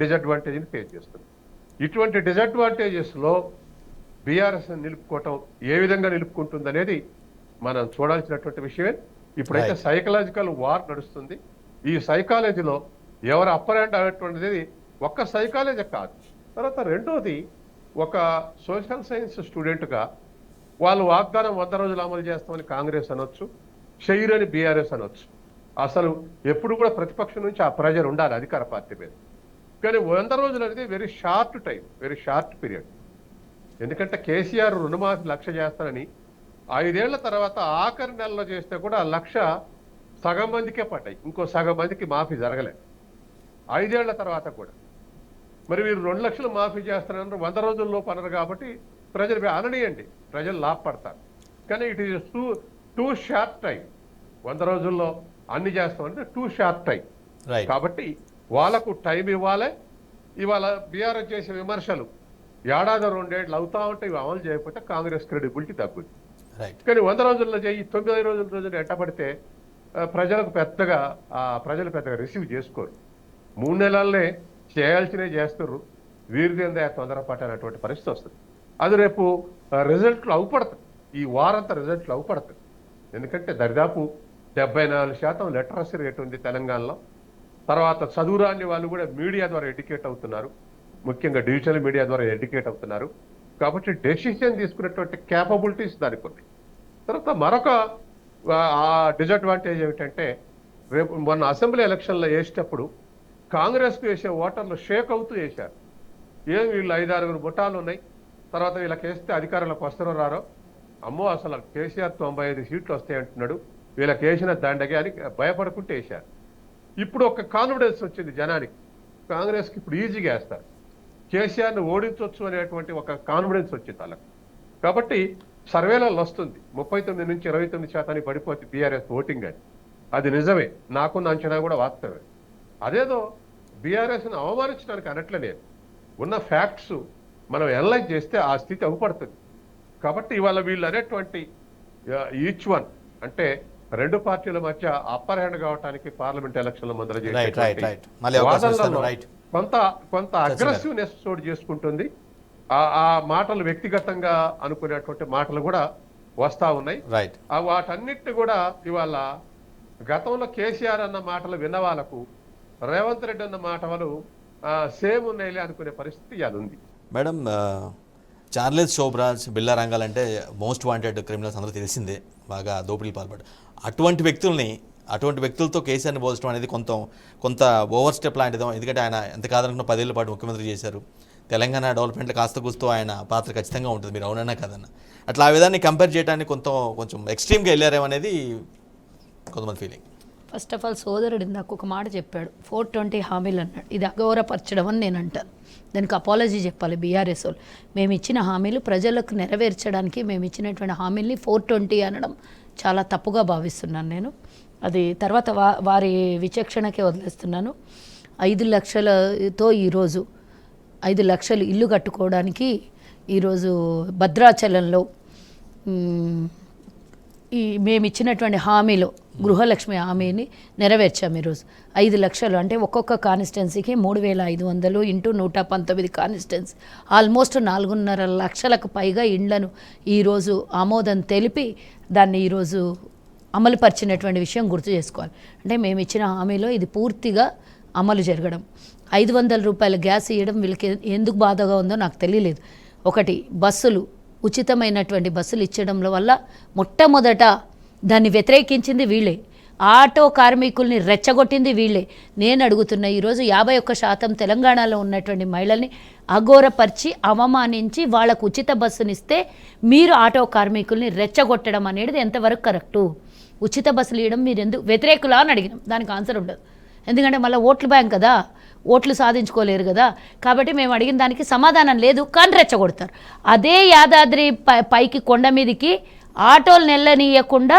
డిసడ్వాంటేజ్ని ఫేస్ చేస్తుంది. ఇటువంటి డిసడ్వాంటేజెస్లో బీఆర్ఎస్ నిలుపుకోవటం ఏ విధంగా నిలుపుకుంటుంది అనేది మనం చూడాల్సినటువంటి విషయమే. ఇప్పుడైతే సైకలాజికల్ వార్ నడుస్తుంది. ఈ సైకాలజీలో ఎవరు అప్పర్ హ్యాండ్ అనేటువంటిది ఒక్క సైకాలజీ కాదు. తర్వాత రెండోది, ఒక సోషల్ సైన్స్ స్టూడెంట్గా వాళ్ళు వాగ్దానం 100 రోజులు అమలు చేస్తామని కాంగ్రెస్ అనొచ్చు, చెయ్యరని బీఆర్ఎస్ అనొచ్చు. అసలు ఎప్పుడు కూడా ప్రతిపక్షం నుంచి ఆ ప్రెజర్ ఉండాలి అధికార పార్టీ మీద. కానీ 100 రోజులు అనేది very short time, very short period. ఎందుకంటే కేసీఆర్ రుణమాఫీ 1,00,000 చేస్తానని 5 ఏళ్ల తర్వాత ఆఖరి నెలలో చేస్తే కూడా 1,00,000 సగం మందికే పడ్డాయి, ఇంకో సగం మందికి మాఫీ జరగలేదు 5 ఏళ్ల తర్వాత కూడా. మరి మీరు 2 లక్షలు మాఫీ చేస్తారన్నారు, 100 రోజుల్లో పనరు కాబట్టి ప్రజలు అననియండి, ప్రజలు లాభపడతారు. కానీ it is two short time. 100 రోజుల్లో అన్ని చేస్తామంటే టూ షార్ట్ టైం. కాబట్టి వాళ్ళకు టైం ఇవ్వాలి. ఇవాళ బీఆర్ఎస్ చేసే విమర్శలు 1-2 ఏళ్ళు అవుతా ఉంటే ఇవి అమలు చేయకపోతే కాంగ్రెస్ క్రెడిబిలిటీ తగ్గుతుంది. కానీ 100 రోజుల్లో చేయి 9 రోజులు ఎట్టబడితే ప్రజలు పెద్దగా రిసీవ్ చేసుకోరు. 3 నెలలనే చేయాల్సినవి చేస్తారు, వీరిదేందా తొందరపాటు అనేటువంటి పరిస్థితి వస్తుంది. అది రేపు రిజల్ట్లు అవుపడుతుంది, ఈ వారంతా రిజల్ట్లు అవుపడుతుంది. ఎందుకంటే దరిదాపు 74% లిటరసీ రేట్ ఉంది తెలంగాణలో. తర్వాత చదువురాని వాళ్ళు కూడా మీడియా ద్వారా ఎడ్యుకేట్ అవుతున్నారు, ముఖ్యంగా డిజిటల్ మీడియా ద్వారా ఎడ్యుకేట్ అవుతున్నారు. కాబట్టి డెసిషన్ తీసుకునేటువంటి క్యాపబిలిటీస్ దానికి ఉన్నాయి. తర్వాత మరొక ఆ డిసడ్వాంటేజ్ ఏమిటంటే రేపు మొన్న అసెంబ్లీ ఎలక్షన్లో వేసేటప్పుడు కాంగ్రెస్కు వేసే ఓటర్లు షేక్ అవుతూ వేశారు. వీళ్ళు 5-6 ముఠాలు ఉన్నాయి, తర్వాత వీళ్ళకి వేస్తే అధికారంలోకి వస్తారో రారో, అమ్మో అసలు కేసీఆర్ 95 సీట్లు వస్తాయి అంటున్నాడు, వీళ్ళకి వేసిన దండగే అని భయపడుకుంటూ వేశారు. ఇప్పుడు ఒక కాన్ఫిడెన్స్ వచ్చింది జనానికి, కాంగ్రెస్కి ఇప్పుడు ఈజీగా వేస్తారు, కేసీఆర్ని ఓడించవచ్చు అనేటువంటి ఒక కాన్ఫిడెన్స్ వచ్చింది వాళ్ళకి. కాబట్టి సర్వేలలో వస్తుంది 39 నుంచి 29% పడిపోతుంది బీఆర్ఎస్ ఓటింగ్ అని. అది నిజమే, నాకున్న అంచనా కూడా వాస్తవమే. అదేదో బీఆర్ఎస్ని అవమానించడానికి అనట్లే నేను, ఉన్న ఫ్యాక్ట్స్ మనం అనలైజ్ చేస్తే ఆ స్థితి అగుపడుతుంది. కాబట్టి ఇవాళ వీళ్ళు అనేటువంటి ఈచ్ వన్ అంటే 2 పార్టీల మధ్య అప్పర్ హ్యాండ్ కావడానికి పార్లమెంట్ ఎలక్షన్ల ముందర కొంత అగ్రెసివ్నెస్ చోటు చేసుకుంటుంది. ఆ మాటలు వ్యక్తిగతంగా అనుకునేటువంటి మాటలు కూడా వస్తా ఉన్నాయి. వాటన్నిటిని కూడా ఇవాళ గతంలో కేసీఆర్ అన్న మాటలు విన్న వాళ్ళకు రేవంత్ రెడ్డి అన్న మాటలు సేమ్ ఉన్నాయిలే అనుకునే పరిస్థితి అది ఉంది. మేడం, చార్లెస్ శోభరాజ్, బిల్లా రంగాల్ అంటే మోస్ట్ వాంటెడ్ క్రిమినల్స్ అందరూ తెలిసిందే, బాగా దోపిడీలు పాల్పడ్డారు. అటువంటి వ్యక్తులతో కేసీఆర్ని పోల్చడం అనేది కొంత ఓవర్ స్టెప్ లాంటిదో. ఎందుకంటే ఆయన ఎంత కాదనుకున్న 10 ఏళ్ల పాటు ముఖ్యమంత్రి చేశారు. తెలంగాణ డెవలప్మెంట్లో కాస్త కూస్తూ ఆయన పాత్ర ఖచ్చితంగా ఉంటుంది, మీరు అవునన్నా కాదన్నా. అట్లా ఆ విధాన్ని కంపేర్ చేయడానికి కొంచెం ఎక్స్ట్రీమ్గా వెళ్ళారేమనేది కొంతమంది ఫీలింగ్. ఫస్ట్ ఆఫ్ ఆల్ సోదరుడు నాకు ఒక మాట చెప్పాడు, 420 హామీలు అన్నాడు. ఇది అగౌరవపరచడం అని నేను అంటాను. దానికి అపాలజీ చెప్పాలి బీఆర్ఎస్ వాళ్ళు. మేము ఇచ్చిన హామీలు ప్రజలకు నెరవేర్చడానికి మేము ఇచ్చినటువంటి హామీల్ని 420 అనడం చాలా తప్పుగా భావిస్తున్నాను నేను. అది తర్వాత వారి విచక్షణకే వదిలేస్తున్నాను. 5 లక్షలతో ఈరోజు 5 లక్షలు ఇల్లు కట్టుకోవడానికి ఈరోజు భద్రాచలంలో మేము ఇచ్చినటువంటి హామీలో గృహలక్ష్మి హామీని నెరవేర్చాము. ఈరోజు 5 లక్షలు అంటే ఒక్కొక్క కాన్స్టిట్యున్సీకి 3,500 ఇంటూ 119 కాన్స్టిట్యున్సీ, ఆల్మోస్ట్ 4.5 లక్షలకు పైగా ఇండ్లను ఈరోజు ఆమోదం తెలిపి దాన్ని ఈరోజు అమలుపరిచినటువంటి విషయం గుర్తు చేసుకోవాలి. అంటే మేము ఇచ్చిన హామీలో ఇది పూర్తిగా అమలు జరగడం. 500 రూపాయల గ్యాస్ ఇవ్వడం వీళ్ళకి ఎందుకు బాధగా ఉందో నాకు తెలియలేదు. ఒకటి, బస్సులు ఉచితమైనటువంటి బస్సులు ఇచ్చడంలో వల్ల మొట్టమొదట దాన్ని వ్యతిరేకించింది వీళ్ళే, ఆటో కార్మికుల్ని రెచ్చగొట్టింది వీళ్ళే. నేను అడుగుతున్న ఈరోజు 51% తెలంగాణలో ఉన్నటువంటి మహిళల్ని అఘోరపరిచి అవమానించి వాళ్ళకు ఉచిత బస్సునిస్తే మీరు ఆటో కార్మికుల్ని రెచ్చగొట్టడం అనేది ఎంతవరకు కరెక్టు? ఉచిత బస్సులు ఇవ్వడం మీరు ఎందుకు వ్యతిరేకులా అని అడిగినాం, దానికి ఆన్సర్ ఉండదు. ఎందుకంటే మళ్ళీ ఓట్ల బ్యాంక్ కదా, ఓట్లు సాధించుకోలేరు కదా. కాబట్టి మేము అడిగిన దానికి సమాధానం లేదు, కానీ రెచ్చగొడతారు. అదే యాదాద్రి పైకి కొండ మీదకి ఆటోలు నెల్లనీయకుండా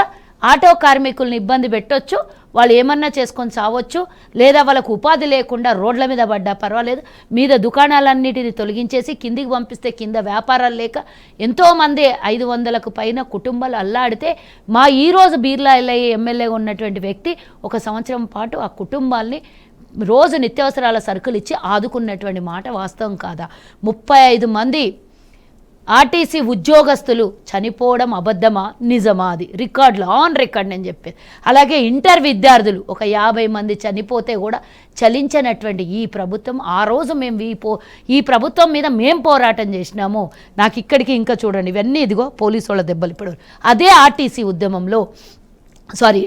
ఆటో కార్మికుల్ని ఇబ్బంది పెట్టొచ్చు, వాళ్ళు ఏమన్నా చేసుకొని చావచ్చు, లేదా వాళ్ళకు ఉపాధి లేకుండా రోడ్ల మీద పడ్డా పర్వాలేదు, మీద దుకాణాలన్నిటిని తొలగించేసి కిందికి పంపిస్తే కింద వ్యాపారాలు లేక ఎంతోమంది 500కు పైన కుటుంబాలు అల్లాడితే మా ఈరోజు బీర్లా ఎమ్మెల్యేగా ఉన్నటువంటి వ్యక్తి 1 సంవత్సరం పాటు ఆ కుటుంబాల్ని రోజు నిత్యావసరాల సరుకులు ఇచ్చి ఆదుకున్నటువంటి మాట వాస్తవం కాదా? 35 మంది ఆర్టీసీ ఉద్యోగస్తులు చనిపోవడం అబద్ధమా నిజమా? అది రికార్డులు ఆన్ రికార్డ్ నేను చెప్పేది. అలాగే ఇంటర్ విద్యార్థులు ఒక 50 మంది చనిపోతే కూడా చలించినటువంటి ఈ ప్రభుత్వం, ఆ రోజు మేము ఈ ప్రభుత్వం మీద మేము పోరాటం చేసినాము. నాకు ఇక్కడికి ఇంకా చూడండి, ఇవన్నీ ఇదిగో పోలీసు వాళ్ళ దెబ్బలు. ఇప్పుడు అదే ఆర్టీసీ ఉద్యమంలో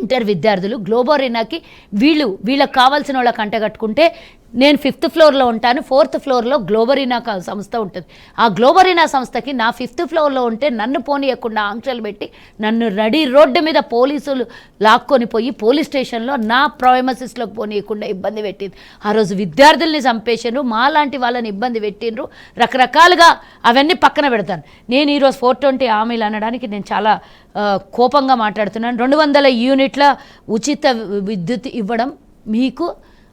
ఇంటర్ విద్యార్థులు గ్లోబరీనాకి వీళ్ళకి కావాల్సిన వాళ్ళకి అంటగట్టుకుంటే నేను 5th ఫ్లోర్లో ఉంటాను, 4th ఫ్లోర్లో గ్లోబరీనా సంస్థ ఉంటుంది. ఆ గ్లోబరీనా సంస్థకి నా 5th ఫ్లోర్లో ఉంటే నన్ను పోనీయకుండా ఆంక్షలు పెట్టి నన్ను నడి రోడ్డు మీద పోలీసులు లాక్కొని పోయి పోలీస్ స్టేషన్లో నా ప్రైమసిస్లోకి పోనీయకుండా ఇబ్బంది పెట్టింది. ఆ రోజు విద్యార్థుల్ని చంపేసిండ్రు, మా లాంటి వాళ్ళని ఇబ్బంది పెట్టిండ్రు, రకరకాలుగా. అవన్నీ పక్కన పెడతాను. నేను ఈరోజు 420 హామీలు అనడానికి నేను చాలా కోపంగా మాట్లాడుతున్నాను. 200 యూనిట్ల ఉచిత విద్యుత్ ఇవ్వడం మీకు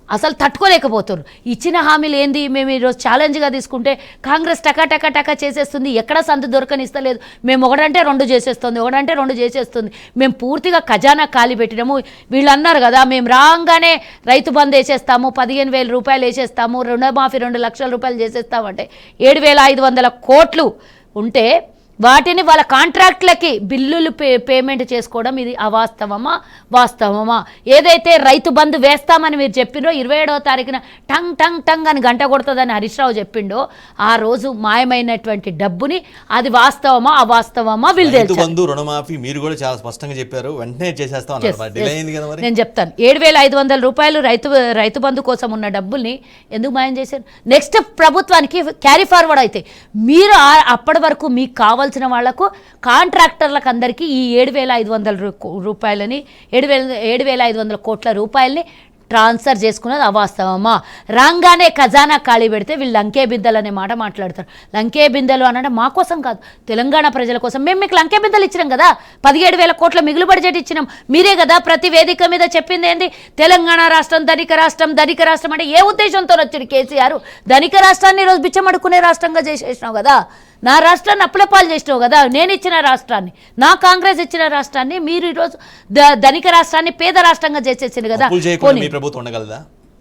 అసలు తట్టుకోలేకపోతారు. ఇచ్చిన హామీలు ఏంది? మేము ఈరోజు ఛాలెంజ్గా తీసుకుంటే కాంగ్రెస్ టకా చేసేస్తుంది, ఎక్కడ సందు దొరకనిస్తలేదు. మేము ఒకటంటే 2 చేసేస్తుంది, ఒకటంటే 2 చేసేస్తుంది. మేము పూర్తిగా ఖజానా ఖాళీ పెట్టినాము. వీళ్ళు అన్నారు కదా, మేము రాగానే రైతు బంధు వేసేస్తాము, 15,000 రూపాయలు వేసేస్తాము, రుణమాఫీ 2 లక్షల రూపాయలు చేసేస్తామంటే 7,500 కోట్లు ఉంటే వాటిని వాళ్ళ కాంట్రాక్ట్లకి బిల్లులు పేమెంట్ చేసుకోవడం ఇది అవాస్తవమా వాస్తవమా? ఏదైతే రైతు బంధు వేస్తామని మీరు చెప్పినో 27వ తారీఖున టంగ్ టంగ్ టంగ్ అని గంట కొడుతుందని హరీష్ రావు చెప్పిండో ఆ రోజు మాయమైనటువంటి డబ్బుని అది వాస్తవమా అవాస్తవమా వీళ్ళు రైతు తెలుసు. బంధు రుణమాఫీ మీరు కూడా చాలా స్పష్టంగా చెప్పారు, వెంటనే చేసేస్తాం అన్నారు. మరి డిలే అయింది కదా మరి. నేను చెప్తాను 7,500 రూపాయలు రైతు బంధు కోసం ఉన్న డబ్బుల్ని ఎందుకు మాయం చేశారు? నెక్స్ట్ ప్రభుత్వానికి క్యారీ ఫార్వర్డ్ అయితే మీరు అప్పటి వరకు మీకు కావాల్సిన వాళ్లకు కాంట్రాక్టర్లకు అందరికీ ఈ 7,500 రూపాయలని 7,500 కోట్ల రూపాయలని ట్రాన్స్ఫర్ చేసుకున్నది అవాస్తవమా? రాగానే ఖజానా ఖాళీ పెడితే వీళ్ళు లంకే బిందెలు అనే మాట మాట్లాడతారు. లంకే బిందెలు అనంటే మా కోసం కాదు, తెలంగాణ ప్రజల కోసం. మేము మీకు లంకే బిందెలు ఇచ్చినాం కదా, 17,000 కోట్ల మిగులు బడ్జెట్ ఇచ్చినాం. మీరే కదా ప్రతి వేదిక మీద చెప్పింది ఏంది? తెలంగాణ రాష్ట్రం ధనిక రాష్ట్రం, ధనిక రాష్ట్రం అంటే ఏ ఉద్దేశంతో వచ్చాడు కేసీఆర్? ధనిక రాష్ట్రాన్ని ఈరోజు బిచ్చమడుకునే రాష్ట్రంగా చేసేసినావు కదా, నా రాష్ట్రాన్ని అప్పులపాలు చేసినావు కదా. నేను ఇచ్చిన రాష్ట్రాన్ని, నా కాంగ్రెస్ ఇచ్చిన రాష్ట్రాన్ని మీరు ఈరోజు ధనిక రాష్ట్రాన్ని పేద రాష్ట్రంగా చేసేసింది కదా. ప్రభుత్వం ఉండగలదా?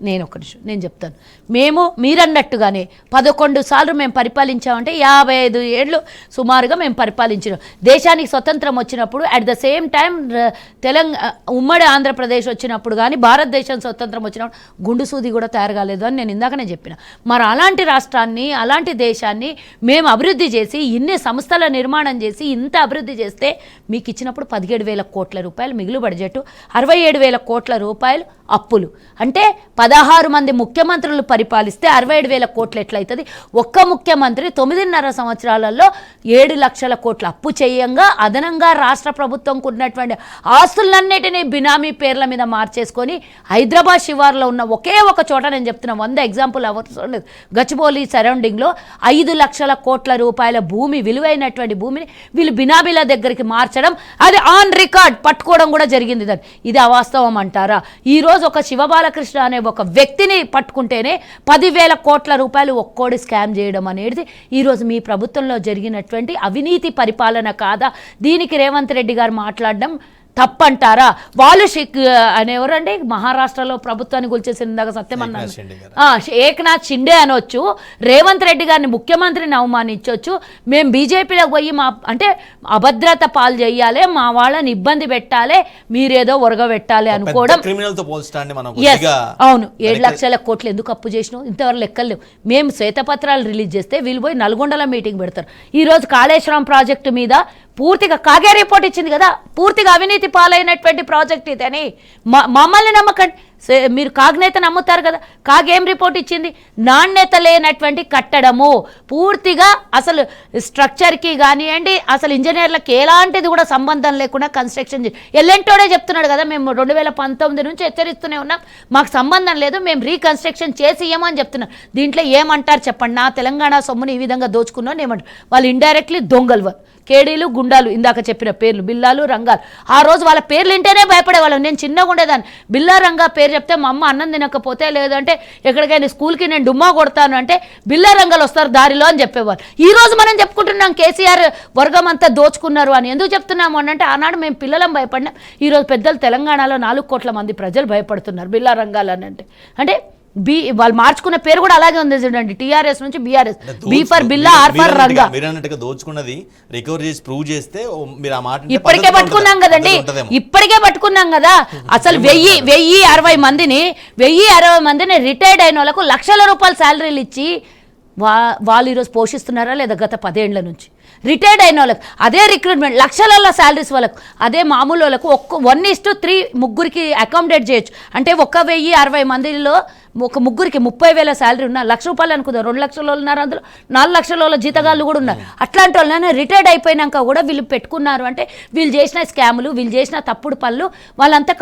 నేను ఒక నిమిషం నేను చెప్తాను. మేము మీరన్నట్టుగానే 11 సార్లు మేము పరిపాలించామంటే 55 ఏళ్ళు సుమారుగా మేము పరిపాలించినాం. దేశానికి స్వతంత్రం వచ్చినప్పుడు అట్ ద సేమ్ టైం ఉమ్మడి ఆంధ్రప్రదేశ్ వచ్చినప్పుడు కానీ భారతదేశం స్వతంత్రం వచ్చినప్పుడు గుండు సూది కూడా తయారు కాలేదు అని నేను ఇందాకనే చెప్పిన. మరి అలాంటి రాష్ట్రాన్ని అలాంటి దేశాన్ని మేము అభివృద్ధి చేసి ఇన్ని సంస్థల నిర్మాణం చేసి ఇంత అభివృద్ధి చేస్తే మీకు ఇచ్చినప్పుడు 17,000 కోట్ల రూపాయలు మిగులు బడ్జెట్, 67,000 కోట్ల రూపాయలు అప్పులు. అంటే 16 మంది ముఖ్యమంత్రులు పరిపాలిస్తే 67,000 కోట్లు ఎట్లయితుంది? ఒక్క ముఖ్యమంత్రి 9.5 సంవత్సరాలలో 7 లక్షల కోట్ల అప్పు చేయంగా అదనంగా రాష్ట్ర ప్రభుత్వంకు ఉన్నటువంటి ఆస్తులన్నిటినీ బినామీ పేర్ల మీద మార్చేసుకొని హైదరాబాద్ శివార్లో ఉన్న ఒకే ఒక చోట, నేను చెప్తున్నా 100 ఎగ్జాంపుల్ అవసరం లేదు, గచ్చిబౌలి సరౌండింగ్లో 5 లక్షల కోట్ల రూపాయల భూమి, విలువైనటువంటి భూమిని వీళ్ళు బినామీల దగ్గరికి మార్చడం, అది ఆన్ రికార్డ్ పట్టుకోవడం కూడా జరిగింది. ఇది అవాస్తవం అంటారా? ఈరోజు ఒక శివబాలకృష్ణ అనే ఒక వ్యక్తిని పట్టుకుంటేనే 10,000 కోట్ల రూపాయలు ఒక్కోడి స్కామ్ చేయడం అనేది ఈరోజు మీ ప్రభుత్వంలో జరిగినటువంటి అవినీతి పరిపాలన కాదా? దీనికి రేవంత్ రెడ్డి గారు మాట్లాడడం తప్పంటారా? వాళ్ళు అనేవరండి మహారాష్ట్రలో ప్రభుత్వాన్ని కూల్చేసిన ఇందాక సత్యమన్నారు, ఏక్నాథ్ షిండే అనొచ్చు, రేవంత్ రెడ్డి గారిని ముఖ్యమంత్రిని అవమానించవచ్చు, మేము బీజేపీలోకి పోయి మా అంటే అభద్రత పాలు చేయాలి, మా వాళ్ళని ఇబ్బంది పెట్టాలి, మీరేదో ఒరగబెట్టాలి అనుకోవడం. అవును, 7 లక్షల కోట్లు ఎందుకు అప్పు చేసినావు? ఇంతవరకు లెక్కలు లేవు. మేము శ్వేతపత్రాలు రిలీజ్ చేస్తే వీళ్ళు పోయి నల్గొండలో మీటింగ్ పెడతారు. ఈరోజు కాళేశ్వరం ప్రాజెక్టు మీద పూర్తిగా కాగే రిపోర్ట్ ఇచ్చింది కదా, పూర్తిగా అవినీతి పాలైనటువంటి ప్రాజెక్ట్ ఇదని. మమ్మల్ని నమ్మకండి, మీరు కాగ్నేత నమ్ముతారు కదా. కాగేం రిపోర్ట్ ఇచ్చింది? నాణ్యత లేనటువంటి కట్టడము, పూర్తిగా అసలు స్ట్రక్చర్కి కానివ్వండి అసలు ఇంజనీర్లకు ఎలాంటిది కూడా సంబంధం లేకుండా కన్స్ట్రక్షన్ ఎల్లంటోడే చెప్తున్నాడు కదా. మేము 2019 నుంచి హెచ్చరిస్తూనే ఉన్నాం, మాకు సంబంధం లేదు, మేము రీకన్స్ట్రక్షన్ చేసి ఇయ్యమని చెప్తున్నాం. దీంట్లో ఏమంటారు చెప్పండి? నా తెలంగాణ సొమ్ముని ఈ విధంగా దోచుకున్నాను ఏమంటారు? వాళ్ళు ఇండైరెక్ట్లీ దొంగలు, కేడీలు, గుండాలు, ఇందాక చెప్పిన పేర్లు బిల్లాలు, రంగాలు. ఆ రోజు వాళ్ళ పేర్లు వింటేనే భయపడేవాళ్ళం. నేను చిన్నగా ఉండేదాన్ని, బిల్లా రంగా పేరు చెప్తే మా అమ్మ అన్నం తినకపోతే లేదంటే ఎక్కడికైనా స్కూల్కి నేను డుమ్మా కొడతాను అంటే బిల్లా రంగాలు వస్తారు దారిలో అని చెప్పేవాళ్ళు. ఈ రోజు మనం చెప్పుకుంటున్నాం కేసీఆర్ వర్గం అంతా దోచుకున్నారు అని. ఎందుకు చెప్తున్నాము అని అంటే ఆనాడు మేము పిల్లలం భయపడినాం, ఈరోజు పెద్దలు తెలంగాణలో 4 కోట్ల మంది ప్రజలు భయపడుతున్నారు బిల్లా రంగాలు అని అంటే. వాళ్ళు మార్చుకున్న పేరు కూడా అలాగే ఉంది చూడండి, టీఆర్ఎస్ నుంచి BRS, be for Billa, are for Ranga. దోచుకున్నది recover చేసి ప్రూవ్ చేస్తే మీరు ఆ మాట ఇప్పటికే పట్టుకున్నాం కదండి, ఇప్పటికే పట్టుకున్నాం కదా. అసలు 1060 మందిని రిటైర్డ్ అయిన వాళ్ళకు లక్షల రూపాయల శాలరీలు ఇచ్చి వాళ్ళు ఈరోజు పోషిస్తున్నారా లేదా? గత 10 ఏళ్ల నుంచి రిటైర్డ్ అయిన వాళ్ళకి అదే రిక్రూట్మెంట్, లక్షలలో శాలరీస్ వాళ్ళకు, అదే మామూలు వాళ్ళకు 1:3 ముగ్గురికి అకామిడేట్ చేయొచ్చు. అంటే 1060 మందిలో ఒక ముగ్గురికి 30,000 శాలరీ ఉన్నా, ₹1,00,000 అనుకుందాం, 2 లక్షల వాళ్ళు ఉన్నారు, అందులో 4 లక్షల వాళ్ళ జీతగాళ్ళు కూడా ఉన్నారు. అట్లాంటి వాళ్ళని రిటైర్డ్ అయిపోయినాక కూడా వీళ్ళు పెట్టుకున్నారు అంటే వీళ్ళు చేసిన స్కాములు, వీళ్ళు చేసిన తప్పుడు పనులు వాళ్ళంతా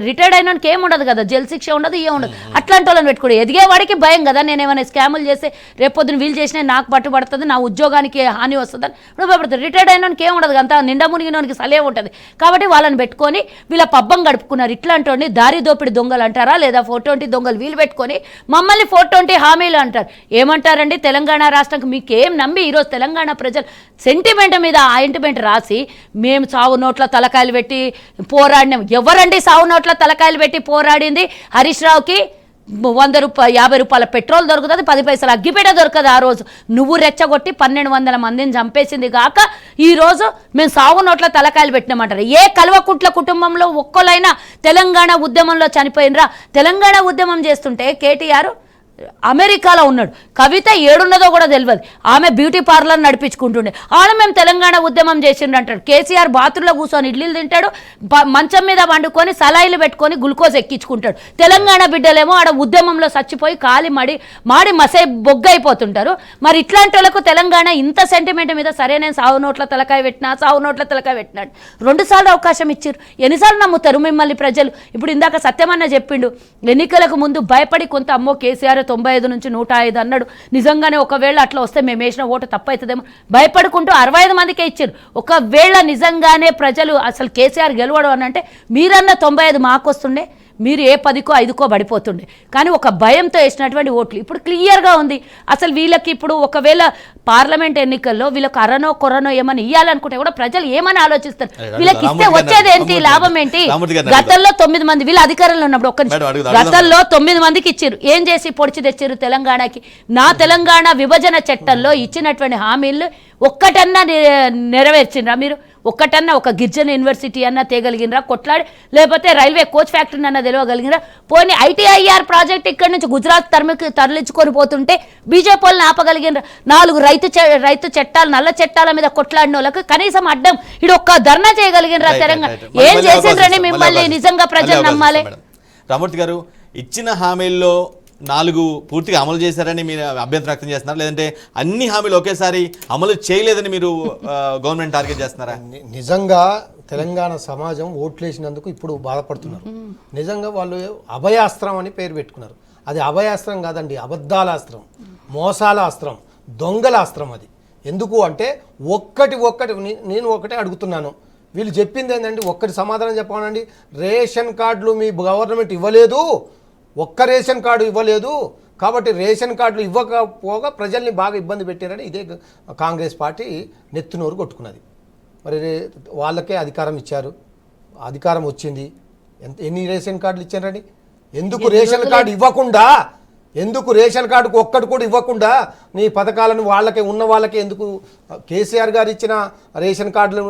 రిటైర్డ్ అయినానికి ఏముండదు కదా, జైలు శిక్ష ఉండదు, ఏ ఉండదు. అట్లాంటి వాళ్ళని పెట్టుకోండి. ఎదిగేవాడికి భయం కదా, నేను ఏమైనా స్కాములు చేస్తే రేపొద్దున వీళ్ళు చేసినా నాకు పట్టుబడుతుంది, నా ఉద్యోగానికి హాని వస్తుందని ఇప్పుడు భయపడుతుంది. రిటైర్డ్ అయినానికి ఏముండదు, అంతా నిండా మునిగినోనికి సలే ఉంటుంది. కాబట్టి వాళ్ళని పెట్టుకొని వీళ్ళ పబ్బం గడుపుకున్నారు. ఇట్లాంటి వాడిని దారి దోపిడి దొంగలు అంటారా లేదా 420 దొంగలు వీళ్ళు పెట్టుకొని మమ్మల్ని 420 హామీలు అంటారు. ఏమంటారండి? తెలంగాణ రాష్ట్రానికి మీకేం నమ్మి ఈరోజు తెలంగాణ ప్రజలు సెంటిమెంట్ మీద ఆయింట్మెంట్ రాసి మేము సావు నోట్ల తలకాయలు పెట్టి పోరాడినాం. ఎవరండి సావు నోట్ల తలకాయలు పెట్టి పోరాడింది? హరీష్ రావుకి 100 రూపాయలు 50 రూపాయల పెట్రోల్ దొరుకుతుంది, 10 పైసలు అగ్గిపేట దొరకదు. ఆ రోజు నువ్వు రెచ్చగొట్టి 1200 మందిని చంపేసింది కాక ఈరోజు మేము సాగు నోట్ల తలకాయలు పెట్టినామంటారు. ఏ కల్వకుంట్ల కుటుంబంలో ఒక్కలైనా తెలంగాణ ఉద్యమంలో చనిపోయినరా? తెలంగాణ ఉద్యమం చేస్తుంటే కేటీఆర్ అమెరికాలో ఉన్నాడు, కవిత ఏడున్నదో కూడా తెలియదు, ఆమె బ్యూటీ పార్లర్ నడిపించుకుంటుండే, ఆమె మేము తెలంగాణ ఉద్యమం చేసిండు అంటాడు. కేసీఆర్ బాత్రూంలో కూర్చొని ఇడ్లీలు తింటాడు, మంచం మీద వండుకొని సలాయిలు పెట్టుకొని గ్లూకోజ్ ఎక్కించుకుంటాడు. తెలంగాణ బిడ్డలేమో ఆడ ఉద్యమంలో చచ్చిపోయి కాలి మాడి మసై బొగ్గైపోతుంటారు. మరి ఇట్లాంటి వాళ్ళకు తెలంగాణ ఇంత సెంటిమెంట్ మీద సరే నేను సాగు నోట్ల తలకాయ పెట్టినాడు 2 సార్లు అవకాశం ఇచ్చారు. ఎన్నిసార్లు నమ్ముతారు మిమ్మల్ని ప్రజలు? ఇప్పుడు ఇందాక సత్యమన్న చెప్పిండు, ఎన్నికలకు ముందు భయపడి కొంత అమ్మో కేసీఆర్ 95 నుంచి 105 అన్నాడు, నిజంగానే ఒకవేళ అట్లా వస్తే మేము వేసిన ఓటు తప్పవుతుందేమో భయపడుకుంటూ 65 మందికే ఇచ్చారు. ఒకవేళ నిజంగానే ప్రజలు అసలు కేసీఆర్ గెలవడం అని అంటే మీరన్న 95 మాకు వస్తుండే, మీరు ఏ 10కో 5కో పడిపోతుండే. కానీ ఒక భయంతో వేసినటువంటి ఓట్లు ఇప్పుడు క్లియర్గా ఉంది. అసలు వీళ్ళకి ఇప్పుడు ఒకవేళ పార్లమెంట్ ఎన్నికల్లో వీళ్ళకి అరనో కొరనో ఏమని ఇవ్వాలనుకుంటే కూడా ప్రజలు ఏమని ఆలోచిస్తారు? వీళ్ళకి ఇస్తే వచ్చేది ఏంటి, లాభం ఏంటి? గతంలో 9 మంది వీళ్ళ అధికారంలో ఉన్నప్పుడు గతంలో 9 మందికి ఇచ్చారు. ఏం చేసి పొడిచి తెచ్చారు తెలంగాణకి? నా తెలంగాణ విభజన చట్టంలో ఇచ్చినటువంటి హామీలు ఒక్కటన్నా నెరవేర్చిండ్రా మీరు? ఒక్కటన్నా ఒక గిరిజన యూనివర్సిటీ అన్నా తేగలిగినరా కొట్లాడి? లేకపోతే రైల్వే కోచ్ ఫ్యాక్టరీని అన్నా తెలియగలిగినరా? పోనీ ఐటీఐఆర్ ప్రాజెక్ట్ ఇక్కడి నుంచి గుజరాత్ తరలించుకొని పోతుంటే బీజేపీ వాళ్ళని ఆపగలిగినరా? 4 రైతు చట్టాలు నల్ల చట్టాల మీద కొట్లాడిన వాళ్ళకి కనీసం అడ్డం ఇడు ఒక్క ధర్నా చేయగలిగినరా? తెలంగాణ ఏం చేసిండ్రని మిమ్మల్ని నిజంగా ప్రజలు నమ్మాలి. రామూర్తి గారు, ఇచ్చిన హామీల్లో 4 పూర్తిగా అమలు చేశారని మీరు అభ్యంతరం వ్యక్తం చేస్తున్నారు, లేదంటే అన్ని హామీలు ఒకేసారి అమలు చేయలేదని మీరు గవర్నమెంట్ టార్గెట్ చేస్తున్నారా? నిజంగా తెలంగాణ సమాజం ఓట్లేసినందుకు ఇప్పుడు బాధపడుతున్నారు. నిజంగా వాళ్ళు అభయాస్త్రం అని పేరు పెట్టుకున్నారు. అది అభయాస్త్రం కాదండి, అబద్ధాల అస్త్రం, మోసాల అస్త్రం, దొంగల అస్త్రం. అది ఎందుకు అంటే నేను ఒకటే అడుగుతున్నాను, వీళ్ళు చెప్పింది ఏంటంటే ఒక్కటి సమాధానం చెప్పానండి. రేషన్ కార్డులు మీ గవర్నమెంట్ ఇవ్వలేదు, ఒక్క రేషన్ కార్డు ఇవ్వలేదు, కాబట్టి రేషన్ కార్డులు ఇవ్వకపోగా ప్రజల్ని బాగా ఇబ్బంది పెట్టారని ఇదే కాంగ్రెస్ పార్టీ నెత్తినోరు కొట్టుకున్నది. మరి వాళ్ళకే అధికారం ఇచ్చారు, అధికారం వచ్చింది, ఎన్ని రేషన్ కార్డులు ఇచ్చారని? ఎందుకు రేషన్ కార్డు ఇవ్వకుండా, ఎందుకు రేషన్ కార్డుకు ఒక్కటి కూడా ఇవ్వకుండా నీ పథకాలను వాళ్ళకే ఉన్న వాళ్ళకే ఎందుకు? కేసీఆర్ గారు ఇచ్చిన రేషన్ కార్డులు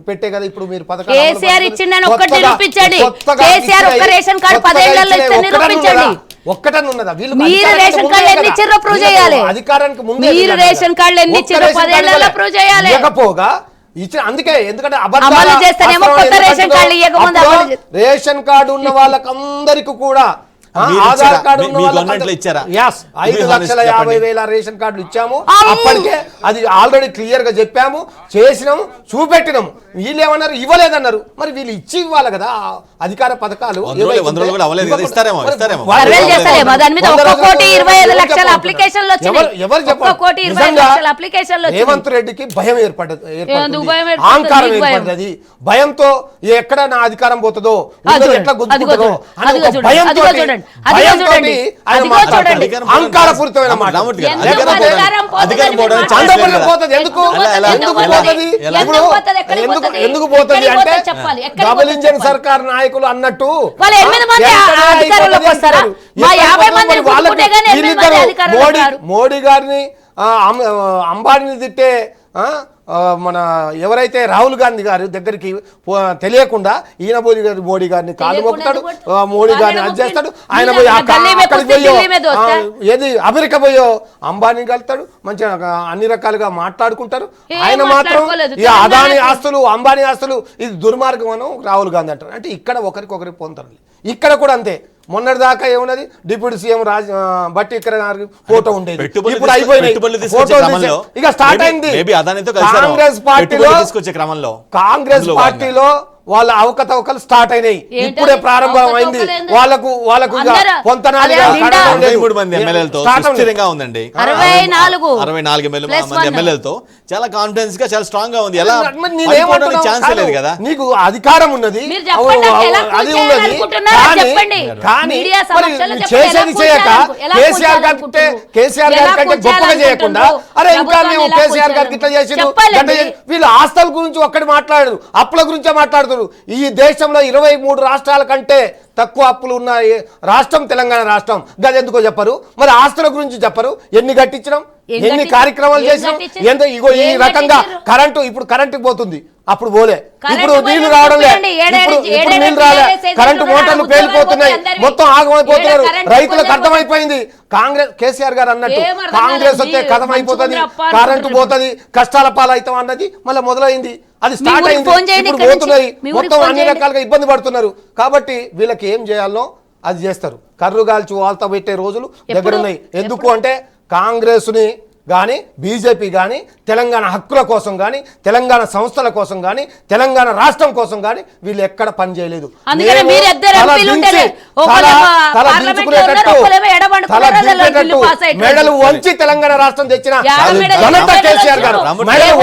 పెట్టే కదా ఇప్పుడు మీరు పథకాలు. కేసీఆర్ ఇచ్చిందని ఒక్కటి నిరూపించండి. కేసీఆర్ ఒక్క రేషన్ కార్డు 10 ఏళ్లలో ఇస్తే నిరూపించండి. ఒక్కటని ఉన్నదా? వీళ్ళు మీరు రేషన్ కార్డులు ఎన్ని ఇచ్చిర్రో ప్రూవ్ చేయాలి. అధికారానికి ముందు మీరు రేషన్ కార్డులు ఎన్ని ఇచ్చిర్రో 10 ఏళ్లలో ప్రూవ్ చేయాలి. ఇవ్వకపోగా ఇచ్చిన అందుకే ఎందుకంటే అమలు చేస్తేనేమో కొత్త రేషన్ కార్డులు ఇవ్వకముందు రేషన్ కార్డు ఉన్న వాళ్ళకందరికీ కూడా ఆధార్ కార్డు ఉన్న వాళ్ళకి ఇచ్చారా? 5,50,000 రేషన్ కార్డులు ఇచ్చాము. అప్పటికే అది ఆల్రెడీ క్లియర్ గా చెప్పాము, చేసినాము, చూపెట్టినాము. వీళ్ళు ఏమన్నారు? ఇవ్వలేదన్నారు. మరి వీళ్ళు ఇచ్చి ఇవ్వాలి కదా అధికార పథకాలు. ఎవరు చెప్పారు? రేవంత్ రెడ్డికి భయం ఏర్పడ్డది, అహంకారం ఏర్పడ్డది. భయంతో ఎక్కడ నా అధికారం పోతుందో, ఎట్లా గుర్తుంటుందో అనే భయంతో అహంకారపూరితమైన మాట. ఎందుకు పోతుంది అంటే డబుల్ ఇంజన్ సర్కార్ నాయకులు అన్నట్టు మోడీ గారిని అంబానీని తిట్టే మన ఎవరైతే రాహుల్ గాంధీ గారి దగ్గరికి తెలియకుండా ఈయన మోడీ గారిని కాలు మొక్కుతాడు, మోడీ గారిని అది చేస్తాడు. ఆయన పోయి అక్కడికి పోయో ఏది అమెరికా పోయో అంబానీ కలుతాడు, మంచిగా అన్ని రకాలుగా మాట్లాడుకుంటారు. ఆయన మాత్రం ఈ అదాని ఆస్తులు, అంబానీ ఆస్తులు ఇది దుర్మార్గం అని రాహుల్ గాంధీ అంటారు. అంటే ఇక్కడ ఒకరికి పొందుతారు. ఇక్కడ కూడా అంతే. మొన్నటిదాకా ఏమున్నది, డిప్యూటీ సీఎం బట్టి ఇక్కడ ఫోటో ఉండేది, ఇప్పుడు అయిపోయినాయి ఫోటో. ఇక స్టార్ట్ అయింది కాంగ్రెస్ పార్టీలో వాళ్ళ అవకతవకలు స్టార్ట్ అయినాయి. ఇప్పుడే ప్రారంభం అయింది. వాళ్ళకు చాలా కాన్ఫిడెన్స్ గా చాలా స్ట్రాంగ్ గా ఉంది. ఎలా నీకు అధికారం ఉన్నది, అది ఉన్నది, కానీ చేసేది చేయక కేసీఆర్ గారి కంటే గొప్పగా చేయకుండా అరే ఇంకా మేము కేసీఆర్ గారికి ఇట్లా చేసి వీళ్ళు ఆస్తుల గురించి ఒక్కటి మాట్లాడరు, అప్పుల గురించే మాట్లాడుతున్నారు. మాట్లాడుతున్నారు. ఈ దేశంలో 23 రాష్ట్రాల కంటే తక్కువ అప్పులు ఉన్న రాష్ట్రం తెలంగాణ రాష్ట్రం. గదెందుకో చెప్పరు. మరి ఆస్తుల గురించి చెప్పరు. ఎన్ని కట్టించడం, ఎన్ని కార్యక్రమాలు చేసినాం, ఎంత ఇగో ఈ రకంగా కరెంటు ఇప్పుడు కరెంటు పోతుంది, అప్పుడు పోలే, ఇప్పుడు నీళ్లు రావడం లేదు, ఇప్పుడు నీళ్లు రాలే, కరెంటు మోటార్లు పేలిపోతున్నాయి, మొత్తం ఆగమైపోతున్నారు. రైతులకు అర్థమైపోయింది. కాంగ్రెస్ కేసీఆర్ గారు అన్నట్టు కాంగ్రెస్ వస్తే కథం అయిపోతుంది, కరెంటు పోతుంది, కష్టాల పాలవుతాం అన్నది మళ్ళీ మొదలైంది. అది స్టార్ట్ అయింది, ఇప్పుడు పోతున్నాయి, మొత్తం అన్ని రకాలుగా ఇబ్బంది పడుతున్నారు. కాబట్టి వీళ్ళకి ఏం చేయాలనో అది చేస్తారు. కర్రు గాల్చి వాళ్తా పెట్టే రోజులు దగ్గరున్నాయి. ఎందుకు అంటే కాంగ్రెస్ని కానీ బీజేపీ కానీ తెలంగాణ హక్కుల కోసం కానీ తెలంగాణ సంస్థల కోసం కానీ తెలంగాణ రాష్ట్రం కోసం కానీ వీళ్ళు ఎక్కడ పని చేయలేదు. మెడలు వంచి తెలంగాణ రాష్ట్రం తెచ్చిన ఘనత కేసీఆర్ గారు. మెడలు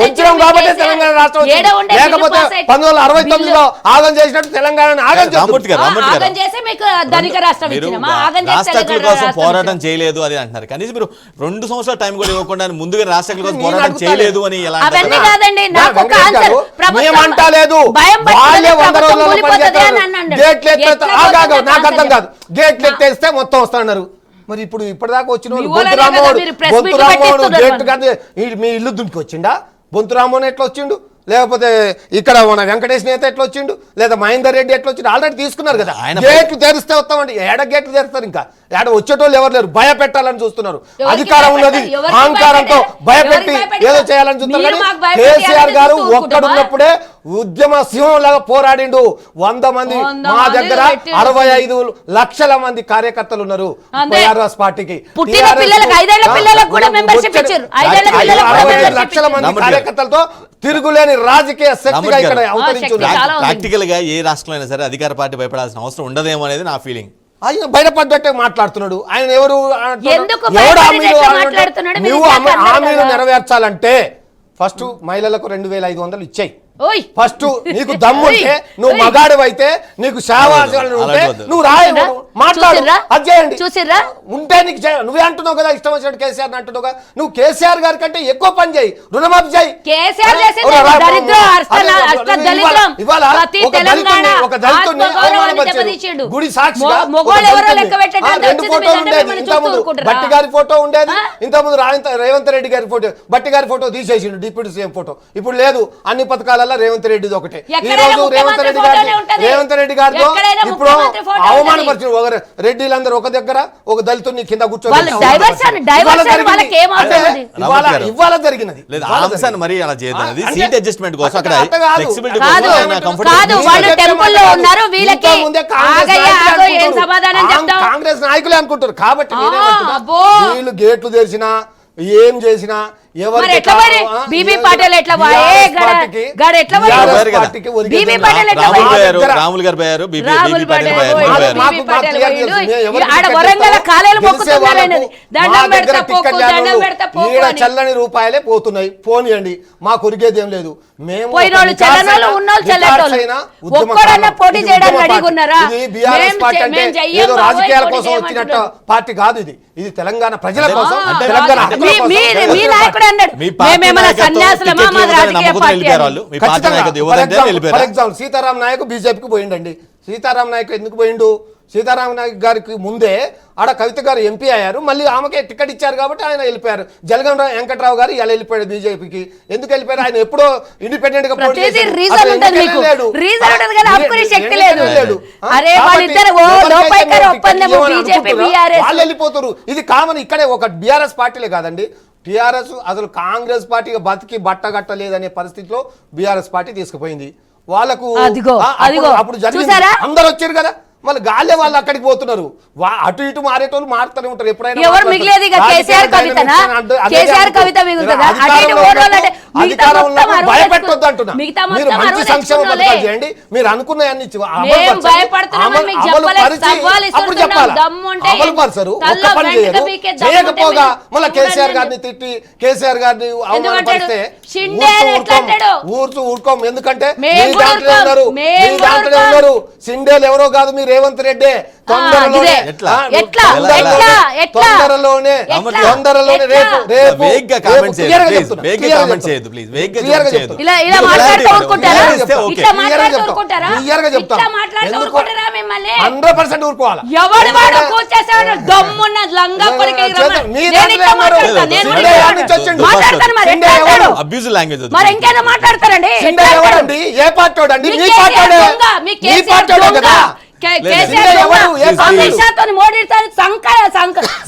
వంచడం కాబట్టి తెలంగాణ రాష్ట్రం వచ్చింది. లేకపోతే 1969లో ఆగం చేసినట్టు తెలంగాణ ఆగం రాష్ట్రాల కోసం పోరాటం చేయలేదు అని అంటున్నారు. కనీసం మీరు 2 సంవత్సరాల టైం కూడా ఇవ్వకుండా ముందుగా రాష్ట్రాల కోసం పోరాటం చేయలేదు అని ఎలా గేట్లు ఎత్తేస్తే మొత్తం వస్తున్నారు. మరి ఇప్పుడు ఇప్పటిదాకా వచ్చిన బొంతు రామోడు గేట్ కాదు, మీ ఇల్లు దుంకి వచ్చిండా? బొంతు రామోహన్ ఎట్లా వచ్చిండు? లేకపోతే ఇక్కడ మన వెంకటేష్ నేత ఎట్లా వచ్చిండు? లేదా మహేందర్ రెడ్డి ఎట్లా వచ్చిండు? ఆల్రెడీ తీసుకున్నారు కదా. గేట్లు తెరిస్తే వస్తామండి. ఏడ గేట్లు తెరుస్తారు? ఇంకా ఏడ వచ్చేటోళ్ళు ఎవరు లేరు. భయపెట్టాలని చూస్తున్నారు. అధికారం ఉన్నది, అహంకారంతో భయపెట్టి ఏదో చేయాలని చూస్తున్నారు. కానీ కేసీఆర్ గారు ఒక్కడున్నప్పుడే ఉద్యమ సింహం లాగా పోరాడిండు. 100 మంది, మా దగ్గర 65 లక్షల మంది కార్యకర్తలు ఉన్నారు టీఆర్ఎస్ పార్టీకి. 65 లక్షల మంది కార్యకర్తలతో తిరుగులేని రాజకీయ శక్తిగా ఇక్కడ అవతరించింది. ప్రాక్టికల్ గా ఏ రాష్ట్రంలో అయినా సరే అధికార పార్టీ భయపడాల్సిన అవసరం ఉండదేమో అనేది నా ఫీలింగ్. ఆయన బయటపడ్డట్టే మాట్లాడుతున్నాడు. ఆయన ఎవరు హామీలు నెరవేర్చాలంటే ఫస్ట్ మహిళలకు 2500 ఇచ్చాయి. ఫస్ట్ నీకు దమ్ముంటే, నువ్వు మగాడు అయితే, నీకు సేవాలు ఉంటే నువ్వు మాట్లాడు, అది చేయండి. ఉంటే నీకు నువ్వే అంటున్నావు కదా, ఇష్టం వచ్చినట్టు కేసీఆర్ అంటున్నావు కదా. నువ్వు కేసీఆర్ గారి కంటే ఎక్కువ పని చేయి, రుణమాఫీ చేయి. ఒక దళితుడిని అవమానపరిచాడు. గుడి సాక్షిగా 2 ఫోటోలు ఉండేది. ఇంతకుముందు బట్టి గారి ఫోటో ఉండేది, ఇంతకుముందు రేవంత్ రెడ్డి గారి ఫోటో, బట్టి గారి ఫోటో తీసేసిండు, డిప్యూటీ సీఎం ఫోటో. ఇప్పుడు లేదు. అన్ని పథకాలలో రేవంత్ రెడ్డిది ఒకటే. ఈ రోజు రేవంత్ రెడ్డి గారితో ఇప్పుడు అవమానపరిచిన రెడ్డిలందరూ ఒక దగ్గర, ఒక దళితుడిని కింద కూర్చోబెట్టి ఇవాళ జరిగినది. కాంగ్రెస్ నాయకులే అనుకుంటారు. కాబట్టి వీళ్ళు గేట్లు తెరిచినా ఏం చేసినా బీబీ పాటిల్ చల్లని రూపాయలే పోతున్నాయి. పోనీయండి, మాకు ఉరిగేది ఏం లేదు. మేము ఏదో రాజకీయాల కోసం వచ్చినట్టు పార్టీ కాదు ఇది. ఇది తెలంగాణ ప్రజల కోసం, తెలంగాణ ఫర్ ఎగ్జాంపుల్ సీతారాం నాయక్ బీజేపీకి పోయిండండి. సీతారాం నాయక్ ఎందుకు పోయిండు? సీతారాం నాయక్ గారికి ముందే ఆడ కవిత గారు ఎంపీ అయ్యారు, మళ్ళీ ఆమెకే టికెట్ ఇచ్చారు కాబట్టి ఆయన వెళ్ళిపోయారు. జలగం వెంకట్రావు గారు ఇలా వెళ్ళిపోయాడు బీజేపీకి. ఎందుకు వెళ్ళిపోయారు? ఆయన ఎప్పుడో ఇండిపెండెంట్ గా వాళ్ళు వెళ్ళిపోతారు. ఇది కామన్. ఇక్కడే ఒక బీఆర్ఎస్ పార్టీలే కాదండి, టీఆర్ఎస్ అసలు కాంగ్రెస్ పార్టీగా బతికి బట్టగట్టలేదనే పరిస్థితిలో బీఆర్ఎస్ పార్టీ తీసుకుపోయింది. వాళ్ళకు అప్పుడు జరిగింది. అందరు వచ్చారు కదా, మళ్ళీ గాలే వాళ్ళు అక్కడికి పోతున్నారు. అటు ఇటు మారేటోళ్ళు మారుతూనే ఉంటారు. ఎప్పుడైనా భయపెట్టొద్దు అంటున్నా. మీరు మంచి సంక్షేమ పథకాలు చేయండి, మీరు అనుకున్న అప్పుడు చెప్పాలి. అమలు పరచరు, ఒక్క పని చేయరు. చేయకపోగా మళ్ళీ కేసీఆర్ గారిని తిట్టి కేసీఆర్ గారిని అవమానపరిస్తే ఊర్చు ఊరుకోం. ఎందుకంటే మీ దాంట్లో ఉన్నారు, సిండేలు ఎవరో కాదు, మీరు రేవంత్ రెడ్డి తొందరలోనే ఎట్లా? ఎట్లా? తొందరలోనే రేపు వేగ్గా కామెంట్ చేయొద్దు ప్లీజ్, వేగ్గా కామెంట్ చేయొద్దు ప్లీజ్, వేగ్గా కామెంట్ చేయొద్దు. ఇలా మీరు మాట్లాడుతూ clarity ఊరుకుంటారా? ఇవ్వండి. ఇస్తే ఓకే. ఇట్లా మాట్లాడుతూ చెప్తాం. ఊరుకుంటారా? క్లియర్ గా చెప్తాం. ఇట్లా మాట్లాడుతూ ఎందుకు? ఊరుకుంటారా మిమ్మల్ని? 100% ఊరుకోవాలి. ఎవడు వాడు కూర్చేసాడు దమ్మున్న లంగా కొరికి మీ నేను దాంట్లో ఇట్లా ఉన్నారు. మాట్లాడతా, నేను సిండే ఇట్లా ఎవరి నుంచి వచ్చిండు? మాట్లాడతాను మరి సిండే ఎట్లా ఎవరు? అంటాడు? అబ్యూజ్ లాంగ్వేజ్ వద్దు. మరి ఇంకేదో మాట్లాడతారండి సిండే ఎట్లా అంటాడు? ఎవరండి? ఏ పార్టీ వాడండి? మీ మీ కేసీఆర్ పార్టీ వాడే. దొంగ, మీ మీ కేసీఆర్ పార్టీ వాడే దొంగ. కదా. కేసీఆర్ సిండే దొంగ. ఎవరు? ఏ పార్టీ? అమిత్ షాతో మోడీతో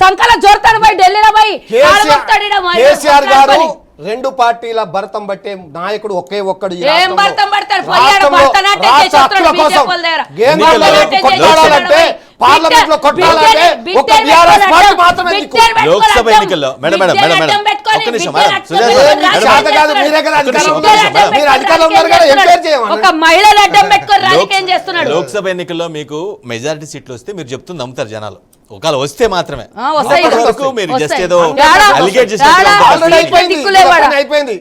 సంకల జోరుతాడు పోయి ఢిల్లీలో పోయి ఆడమొస్తాడు ఈడ మరి. కేసీఆర్ గారు 2 పార్టీల భర్తం బట్టే నాయకుడు ఒకే ఒక్కడు ఈ ఏం రాష్ట్రంలో. భర్తం పడతాడు? పోయాడు రాష్ట్రంలో భరతనాట్యం రాష్ట్ర చేసేస్తున్నాడు హక్కుల కోసం, బీజేపీ వాళ్ళ దగ్గర. కేంద్రంలో భరతనాట్యం కొట్టాడాలంటే, చేసేస్తున్నాడు. పార్లమెంట్ లో కొట్టాలంటే ఒక బీఆర్ఎస్ పార్టీ మాత్రమే ఎందుకు? లోక్సభ ఎన్నికల్లో మేడం ఒక్క నిమిషం మేడం, సుజాత మేడం, శాత కాదు, మీరే కదా అధికారంలో ఉన్నారు. మీరు అధికారంలో ఉన్నారు కదా, ఎంకరేజ్ చేయమని. ఒక మహిళలు అడ్డం పెట్టుకొని రాజకీయం చేస్తున్నాడు. లోక్సభ ఎన్నికల్లో మీకు మెజారిటీ సీట్లు వస్తే మీరు చెప్తుంది నమ్ముతారు జనాలు, ఒకవేళ వస్తే మాత్రమే. వస్తాయి. అప్పటి వరకు మీరు జస్ట్ వస్తాయి. ఏదో రాడా? అలిగేట్ రాడా? ఆల్రెడీ అయిపోయింది. దిక్కులేవాడా? ఈ అయిపోయింది.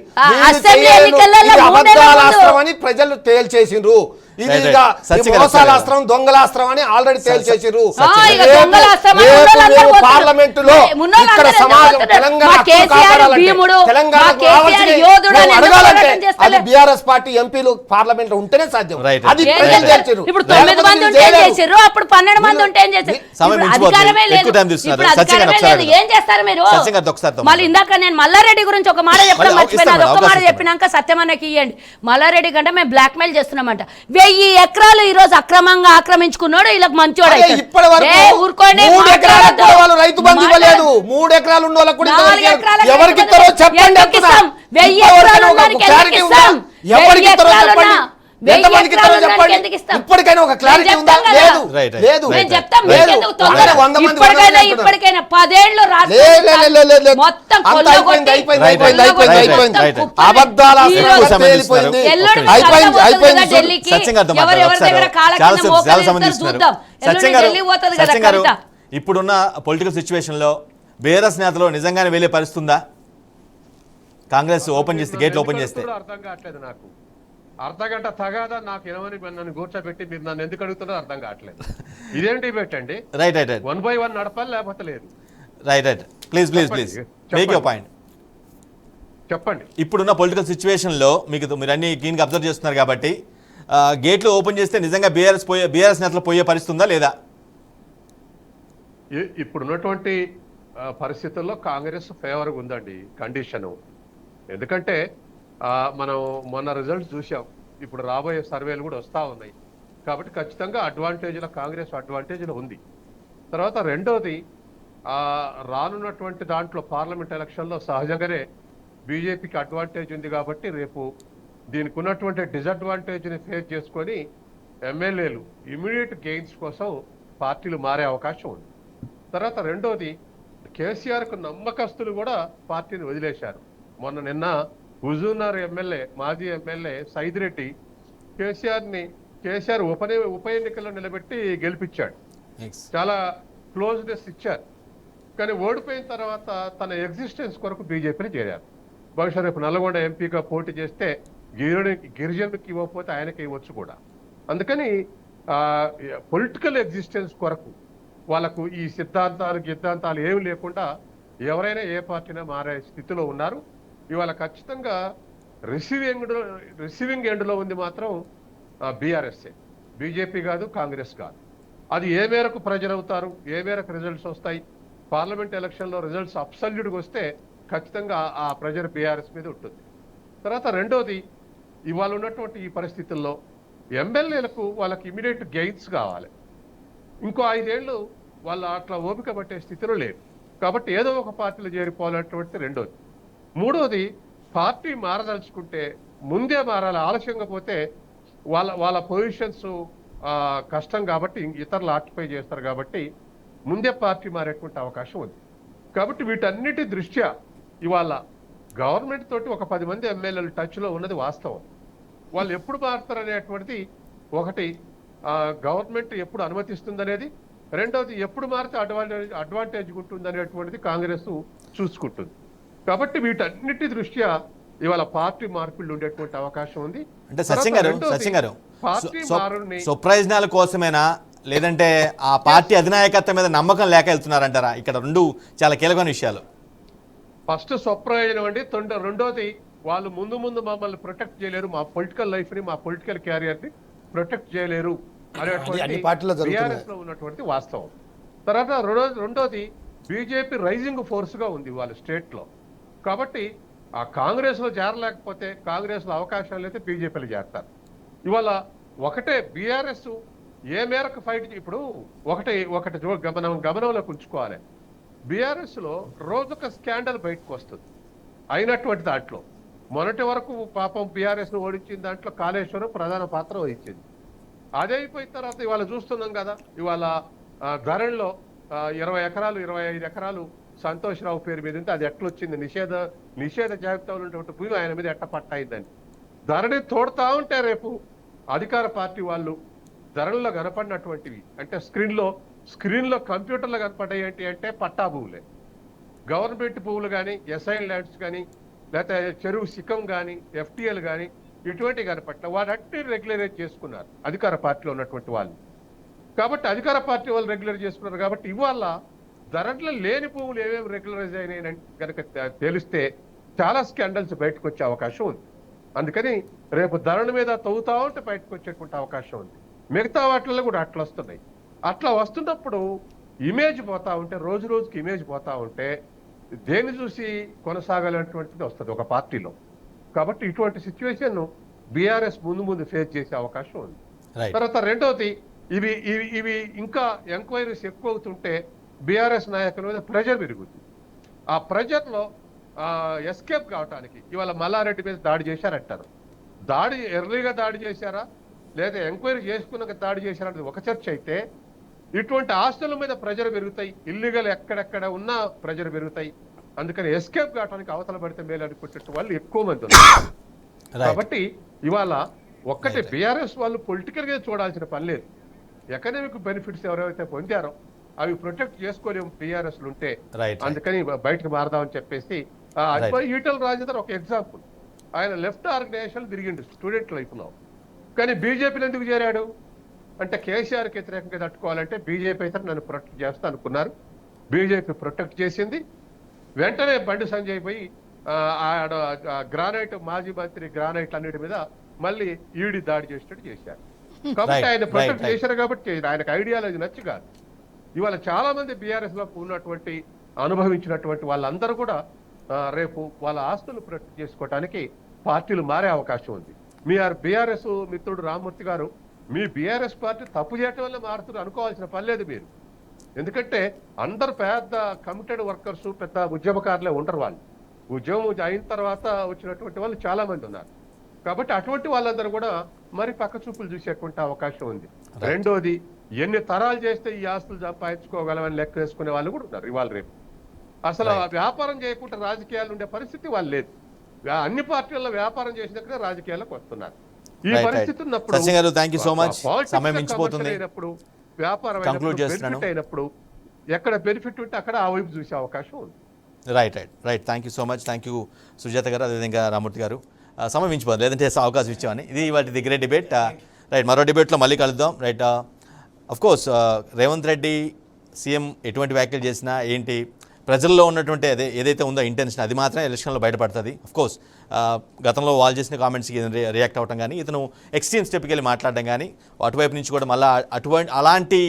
అసెంబ్లీ వీళ్ళు ఎన్నికలలో ఇది మూడేళ్ల అబద్ధాల ముందు. అస్త్రం అని ప్రజలు తేల్చేసిండ్రు. ఇది రైట్, ఇక రైట్. సత్యం గారు మోసాల ఒకసారి అస్త్రం, దొంగల అస్త్రం అని ఆల్రెడీ తేల్చేసిర్రు. ఇక దొంగల అస్త్రం అని మున్నోళ్ళందరూ పోతున్నారు. పార్లమెంటులో మున్నోళ్ళందరూ ఇక్కడ అందరూ సమాజం పోతున్నారు. తెలంగాణ మా హక్కులు కేసీఆర్ కాపాడాలంటే, భీముడు, మా తెలంగాణకు కేసీఆర్ రావాల్సింది యోధుడు అని మేము ఎందుకు అడగాలంటే పోరాటం చేస్తలేరు? అది బీఆర్ఎస్ పార్టీ ఎంపీలు పార్లమెంట్ లో ఉంటేనే సాధ్యం. రైట్. అది ఏం ప్రజలు చేశారు? చేసిర్రు. ఇప్పుడు 9 మంది ఉంటే ఏం చేసిర్రు? అప్పుడు 12 మంది ఉంటే ఏం చేశారు? సమయం ఇప్పుడు మించిపోతుంది. అధికారమే లేదు. ఎక్కువ టైం తీసుకున్నారు. ఇప్పుడు సత్యం గారు అధికారమే ఒకసారి లేదు. ఏం చేస్తారు మీరు? సత్యం గారితో ఒకసారి తో మళ్ళీ ఇందాక నేను మల్లారెడ్డి గురించి ఒక మాట చెప్పడం మళ్ళీ మర్చిపోయినా, ఇస్తాం, ఒక మాట అవకాశం చెప్పినాక సత్యమన్నకి ఇవ్వండి. మల్లారెడ్డి కంటే మేము బ్లాక్ మెయిల్ చేస్తున్నామంట. 1000 ఎకరాలు ఈ రోజు అక్రమంగా ఆక్రమించుకున్నాడు. వీళ్ళకి మంచోడు అదే ఇప్పటి వరకు 3 ఎకరాలకు కూడా వాళ్ళు రైతు బంధు ఇవ్వలేదు. 3 ఎకరాలు ఉన్న వాళ్ళకు కూడా ఎవరికి ఇస్తారో చెప్పండి. ఎవరికి ఇస్తారో చెప్పండి. ఎంతమందికి ఇస్తారో చెప్పండి. ఇప్పటికైనా ఒక క్లారిటీ ఉందా? లేదు రైట్, రైట్. లేదు. నేను చెప్తాం లేదు. మీకెందుకు తొందర? అలానే 100 మంది ఇప్పటికైనా 10 ఏళ్ళు లేదు. మొత్తం అంతా కొల్లగొట్టి, అయిపోయింది. అబద్ధాల అస్త్రం తేలిపోయింది. అయిపోయింది. ఢిల్లీకి సత్యం గారితో ఎవరెవరి దగ్గర కాళ్ళ కింద చాలా మోకరిస్తారు మంది ఇస్తున్నారు. చూద్దాం. సత్యం ఎల్లుండి గారు, ఢిల్లీ పోతుంది కదా సత్యం గారు, కవిత. ఇప్పుడున్న పొలిటికల్ సిచ్యువేషన్ లో బీఆర్ఎస్ నేతలు నిజంగానే వెళ్ళే పరిస్థితుందా? కాంగ్రెస్ ఓపెన్ చేస్తే, గేట్లు ఓపెన్ చేస్తే అర్థం కావట్లేదు నాకు. అర్ధగంట తగాదా నాకు ఏమని నన్ను కూర్చోబెట్టి మీరు నన్ను ఎందుకు అడుగుతున్నారో అర్థం కావట్లేదు. ఇదేం డిబేట్ అండి? రైట్ రైట్ రైట్ 1 by 1 నడపాలి, లేకపోతే లేదు. Right right please make your point. చెప్పండి. ఇప్పుడున్న పొలిటికల్ సిచ్యువేషన్లో మీరు అన్ని క్లీన్గా అబ్జర్వ్ చేస్తున్నారు కాబట్టి గేట్లు ఓపెన్ చేస్తే నిజంగా బీఆర్ఎస్ నేతలు పోయే పరిస్థితి ఉందా లేదా? ఇప్పుడున్నటువంటి పరిస్థితుల్లో కాంగ్రెస్ ఫేవర్గా ఉందండి కండిషను. ఎందుకంటే మనం మొన్న రిజల్ట్స్ చూసాం, ఇప్పుడు రాబోయే సర్వేలు కూడా వస్తూ ఉన్నాయి. కాబట్టి ఖచ్చితంగా కాంగ్రెస్ అడ్వాంటేజ్లో ఉంది. తర్వాత రెండోది, రానున్నటువంటి దాంట్లో పార్లమెంట్ ఎలక్షన్లో సహజంగానే బీజేపీకి అడ్వాంటేజ్ ఉంది. కాబట్టి రేపు దీనికి ఉన్నటువంటి డిసడ్వాంటేజ్ని ఫేస్ చేసుకొని ఎమ్మెల్యేలు ఇమీడియట్ గెయిన్స్ కోసం పార్టీలు మారే అవకాశం ఉంది. తర్వాత రెండోది, కేసీఆర్కు నమ్మకస్తులు కూడా పార్టీని వదిలేశారు. నిన్న హుజూర్నగర్ ఎమ్మెల్యే, మాజీ ఎమ్మెల్యే సైదిరెడ్డి కేసీఆర్ ఉప ఎన్నికల్లో నిలబెట్టి గెలిపించాడు. చాలా క్లోజ్నెస్ ఇచ్చారు. కానీ ఓడిపోయిన తర్వాత తన ఎగ్జిస్టెన్స్ కొరకు బీజేపీని చేరారు. బహుశా రేపు నల్గొండ ఎంపీగా పోటీ చేస్తే గిరిజనుకి ఇవ్వకపోతే ఆయనకి ఇవ్వచ్చు కూడా. అందుకని పొలిటికల్ ఎగ్జిస్టెన్స్ కొరకు వాళ్ళకు ఈ సిద్ధాంతాలు ఏమి లేకుండా ఎవరైనా ఏ పార్టీనా మారే స్థితిలో ఉన్నారు. ఇవాళ ఖచ్చితంగా రిసీవింగ్ ఎండ్లో ఉంది మాత్రం బీఆర్ఎస్ఏ, బీజేపీ కాదు, కాంగ్రెస్ కాదు. అది ఏ మేరకు ప్రజలు అవుతారు, ఏ మేరకు రిజల్ట్స్ వస్తాయి, పార్లమెంట్ ఎలక్షన్లో రిజల్ట్స్ అబ్సల్యూట్గా వస్తే ఖచ్చితంగా ఆ ప్రెజర్ బీఆర్ఎస్ మీద ఉంటుంది. తర్వాత రెండోది, ఇవాళ ఉన్నటువంటి ఈ పరిస్థితుల్లో ఎమ్మెల్యేలకు వాళ్ళకి ఇమీడియట్ గెయిన్స్ కావాలి. ఇంకో 5 ఏళ్ళు వాళ్ళు అట్లా ఓపిక పట్టే స్థితిలో లేరు. కాబట్టి ఏదో ఒక పార్టీలో చేరిపోవాలన్నటువంటి రెండోది. మూడోది, పార్టీ మారదలుచుకుంటే ముందే మారాలి. ఆలస్యంగా పోతే వాళ్ళ పొజిషన్స్ కష్టం కాబట్టి ఇతరులు ఆక్యుపై చేస్తారు. కాబట్టి ముందే పార్టీ మారేటువంటి అవకాశం ఉంది. కాబట్టి వీటన్నిటి దృష్ట్యా ఇవాళ గవర్నమెంట్ తోటి ఒక 10 మంది ఎమ్మెల్యేలు టచ్లో ఉన్నది వాస్తవం. వాళ్ళు ఎప్పుడు మారుతారనేటువంటిది ఒకటి, గవర్నమెంట్ ఎప్పుడు అనుమతిస్తుందనేది, రెండవది ఎప్పుడు మారితే అడ్వాంటేజ్ ఉంటుందనేటువంటిది కాంగ్రెస్ చూసుకుంటుంది. కాబట్టి వీటన్నిటి దృష్ట్యా ఇవాళ పార్టీ మార్పులు ఉండేటువంటి అవకాశం ఉంది. అంటే సత్యం గారు పార్టీ మారుని స్వప్రయోజనాల కోసమేనా లేదంటే ఆ పార్టీ అధినాయకత్వం మీద నమ్మకం లేక వెళ్తున్నారంటారా? ఇక్కడ రెండు చాలా కీలకమైన విషయాలు. ఫస్ట్ స్వప్రయోజనం అండి. రెండోది వాళ్ళు ముందు మమ్మల్ని ప్రొటెక్ట్ చేయలేరు, మా పొలిటికల్ లైఫ్ ని, మా పొలిటికల్ క్యారియర్ ని ప్రొటెక్ట్ చేయలేరు అన్ని పార్టీలో అనేటువంటి జరుగుతున్నాయి. బీఆర్ఎస్ లో ఉన్నటువంటి వాస్తవం. తర్వాత రెండోది బీజేపీ రైజింగ్ ఫోర్స్ గా ఉంది వాళ్ళ స్టేట్ లో. కాబట్టి ఆ కాంగ్రెస్ లో చేరలేకపోతే, కాంగ్రెస్ లో అవకాశాలు అయితే బీజేపీలో చేరతారు. ఇవాళ ఒకటే బీఆర్ఎస్ ఏ మేరకు ఫైట్, ఇప్పుడు ఒకటి గమనంలోకి ఉంచుకోవాలి. బీఆర్ఎస్ లో రోజొక స్కాండల్ బయటకు వస్తుంది. అయినటువంటి దాంట్లో మొన్నటి వరకు పాపం బీఆర్ఎస్ ను ఓడించిన దాంట్లో కాళేశ్వరం ప్రధాన పాత్ర వహించింది. అదే అయిపోయిన తర్వాత ఇవాళ చూస్తున్నాం కదా, ఇవాళ ధరణిలో 20 ఎకరాలు 25 ఎకరాలు సంతోష్ రావు పేరు మీద ఉంటే అది ఎట్లొచ్చింది, నిషేధ జాబితాలో ఉన్నటువంటి భూమి ఆయన మీద ఎట్ట పట్టాయిందని ధరణి తోడుతా ఉంటే రేపు అధికార పార్టీ వాళ్ళు ధరల్లో కనపడినటువంటివి అంటే స్క్రీన్లో కంప్యూటర్లో కనపడ్డాయి ఏంటి అంటే పట్టా భూములే. గవర్నమెంట్ భూములు కానీ, ఎస్ఐన్ ల్యాండ్స్ కానీ, లేకపోతే చెరువు సిక్కం కానీ, ఎఫ్టీఎల్ కానీ ఇటువంటి కనపట్ల వాటన్ని రెగ్యులరైజ్ చేసుకున్నారు అధికార పార్టీలో ఉన్నటువంటి వాళ్ళు. కాబట్టి అధికార పార్టీ వాళ్ళు రెగ్యులర్ చేసుకున్నారు. కాబట్టి ఇవాళ ధరలో లేని భూములు ఏమేమి రెగ్యులరైజ్ అయినాయి కనుక తెలిస్తే చాలా స్కాండల్స్ బయటకు వచ్చే అవకాశం ఉంది. అందుకని రేపు ధరల మీద తవ్వుతా ఉంటే బయటకు వచ్చేటువంటి అవకాశం ఉంది. మిగతా వాటిల్లో కూడా అట్లా వస్తున్నాయి. అట్లా వస్తున్నప్పుడు ఇమేజ్ పోతా ఉంటే, రోజు రోజుకి ఇమేజ్ పోతా ఉంటే దేన్ని చూసి కొనసాగాలనేటువంటిది వస్తుంది ఒక పార్టీలో. కాబట్టి ఇటువంటి సిచ్యువేషన్ బీఆర్ఎస్ ముందు ఫేస్ చేసే అవకాశం ఉంది. తర్వాత రెండవది, ఇవి ఇంకా ఎంక్వైరీస్ ఎక్కువ అవుతుంటే బీఆర్ఎస్ నాయకుల మీద ప్రెషర్ పెరుగుతుంది. ఆ ప్రెషర్లో ఎస్కేప్ కావటానికి ఇవాళ మల్లారెడ్డి మీద దాడి చేశారంటారు. ఎర్లీగా దాడి చేశారా లేదా ఎంక్వైరీ చేసుకున్నాక దాడి చేశారనేది ఒక చర్చ అయితే, ఇటువంటి ఆస్తుల మీద ప్రెజర్ పెరుగుతాయి, ఇల్లీగల్ ఎక్కడెక్కడ ఉన్నా ప్రెజర్ పెరుగుతాయి. అందుకని ఎస్కేప్ కావడానికి అవతల పడితే మేలు అనుకునేట్టు వాళ్ళు ఎక్కువ మంది ఉన్నారు. కాబట్టి ఇవాళ ఒక్కటి బీఆర్ఎస్ వాళ్ళు పొలిటికల్ గా చూడాల్సిన పని లేదు. ఎకనామిక్ బెనిఫిట్స్ ఎవరైతే పొందారో అవి ప్రొటెక్ట్ చేసుకోలేము బీఆర్ఎస్ ఉంటే. అందుకని బయటకు మారదామని చెప్పేసి ఈటల రాజేందర్ ఒక ఎగ్జాంపుల్. ఆయన లెఫ్ట్ ఆర్గనైజేషన్ తిరిగిండు స్టూడెంట్ లైఫ్ లో. కానీ బీజేపీలో ఎందుకు చేరాడు అంటే కేసీఆర్కి వ్యతిరేకంగా తట్టుకోవాలంటే బీజేపీ అయితే నన్ను ప్రొటెక్ట్ చేస్తా అనుకున్నారు. బీజేపీ ప్రొటెక్ట్ చేసింది. వెంటనే బండి సంజయ్ పోయి గ్రానైట్, మాజీ మంత్రి గ్రానైట్ అన్నిటి మీద మళ్ళీ ఈడీ దాడి చేసేటట్టు చేశారు. కాబట్టి ఆయన ప్రొటెక్ట్ చేశారు. కాబట్టి ఆయనకు ఐడియాలజీ నచ్చి కాదు. ఇవాళ చాలా మంది బీఆర్ఎస్ లో ఉన్నటువంటి అనుభవించినటువంటి వాళ్ళందరూ కూడా రేపు వాళ్ళ ఆస్తులు ప్రొటెక్ట్ చేసుకోవడానికి పార్టీలు మారే అవకాశం ఉంది. మీ బీఆర్ఎస్ మిత్రుడు రామ్మూర్తి గారు, మీ బీఆర్ఎస్ పార్టీ తప్పు చేయటం వల్ల మారుతున్నారు అనుకోవాల్సిన పని లేదు మీరు. ఎందుకంటే అందరు పెద్ద కమిటెడ్ వర్కర్స్, పెద్ద ఉద్యమకారులే ఉండరు. వాళ్ళు ఉద్యమం అయిన తర్వాత వచ్చినటువంటి వాళ్ళు చాలా మంది ఉన్నారు. కాబట్టి అటువంటి వాళ్ళందరూ కూడా మరి పక్క చూపులు చూసేటువంటి అవకాశం ఉంది. రెండోది, ఎన్ని తరాలు చేస్తే ఈ ఆస్తులు సంపాదించుకోగలమని లెక్క వేసుకునే వాళ్ళు కూడా ఉన్నారు ఇవాళ రేపు. అసలు వ్యాపారం చేయకుండా రాజకీయాలు ఉండే పరిస్థితి వాళ్ళు లేదు. అన్ని పార్టీల్లో వ్యాపారం చేసినట్టుగా రాజకీయాలకు వస్తున్నారు. ఈ పరిస్థితి ఉన్నప్పుడు వ్యాపారం అయినప్పుడు ఎక్కడ బెనిఫిట్ ఉంటే అక్కడ ఆ వైపు చూసే అవకాశం ఉంది. Right. Thank you so much. Thank you Sujatha గారు, అదేవిధంగా రామూర్తి గారు. సమయం ఇచ్చిపోదు, లేదంటే అవకాశం ఇచ్చామని. ఇది వాటి ది గ్రేట్ డిబేట్. రైట్, మరో డిబేట్లో మళ్ళీ కలుద్దాం. Right, course Revanth Reddy CM ఎటువంటి వ్యాఖ్యలు చేసినా ఏంటి, ప్రజల్లో ఉన్నటువంటి ఏదైతే ఉందో ఇంటెన్షన్ అది మాత్రమే ఎలక్షన్లో బయటపడుతుంది. కోర్స్ గతంలో వాళ్ళు చేసిన కామెంట్స్కి రియాక్ట్ అవ్వడం కానీ, ఇతను ఎక్స్ట్రీమ్ స్టెప్కి వెళ్ళి మాట్లాడడం కానీ, అటువైపు నుంచి కూడా మళ్ళీ అలాంటి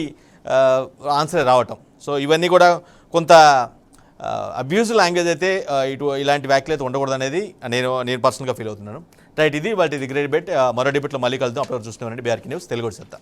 ఆన్సర్ రావటం. సో ఇవన్నీ కూడా కొంత అబ్యూజ్ లాంగ్వేజ్ అయితే ఇలాంటి వ్యాఖ్యలు అయితే ఉండకూడదు అనేది నేను పర్సనల్గా ఫీల్ అవుతున్నాను. రైట్, ఇది వాటి ది గ్రేట్ డిబేట్. మరో డిబేట్లో మళ్ళీ కలుద్దాం. అప్పటివరకు చూస్తున్నానండి బీఆర్కే న్యూస్ తెలుగు సత్తా.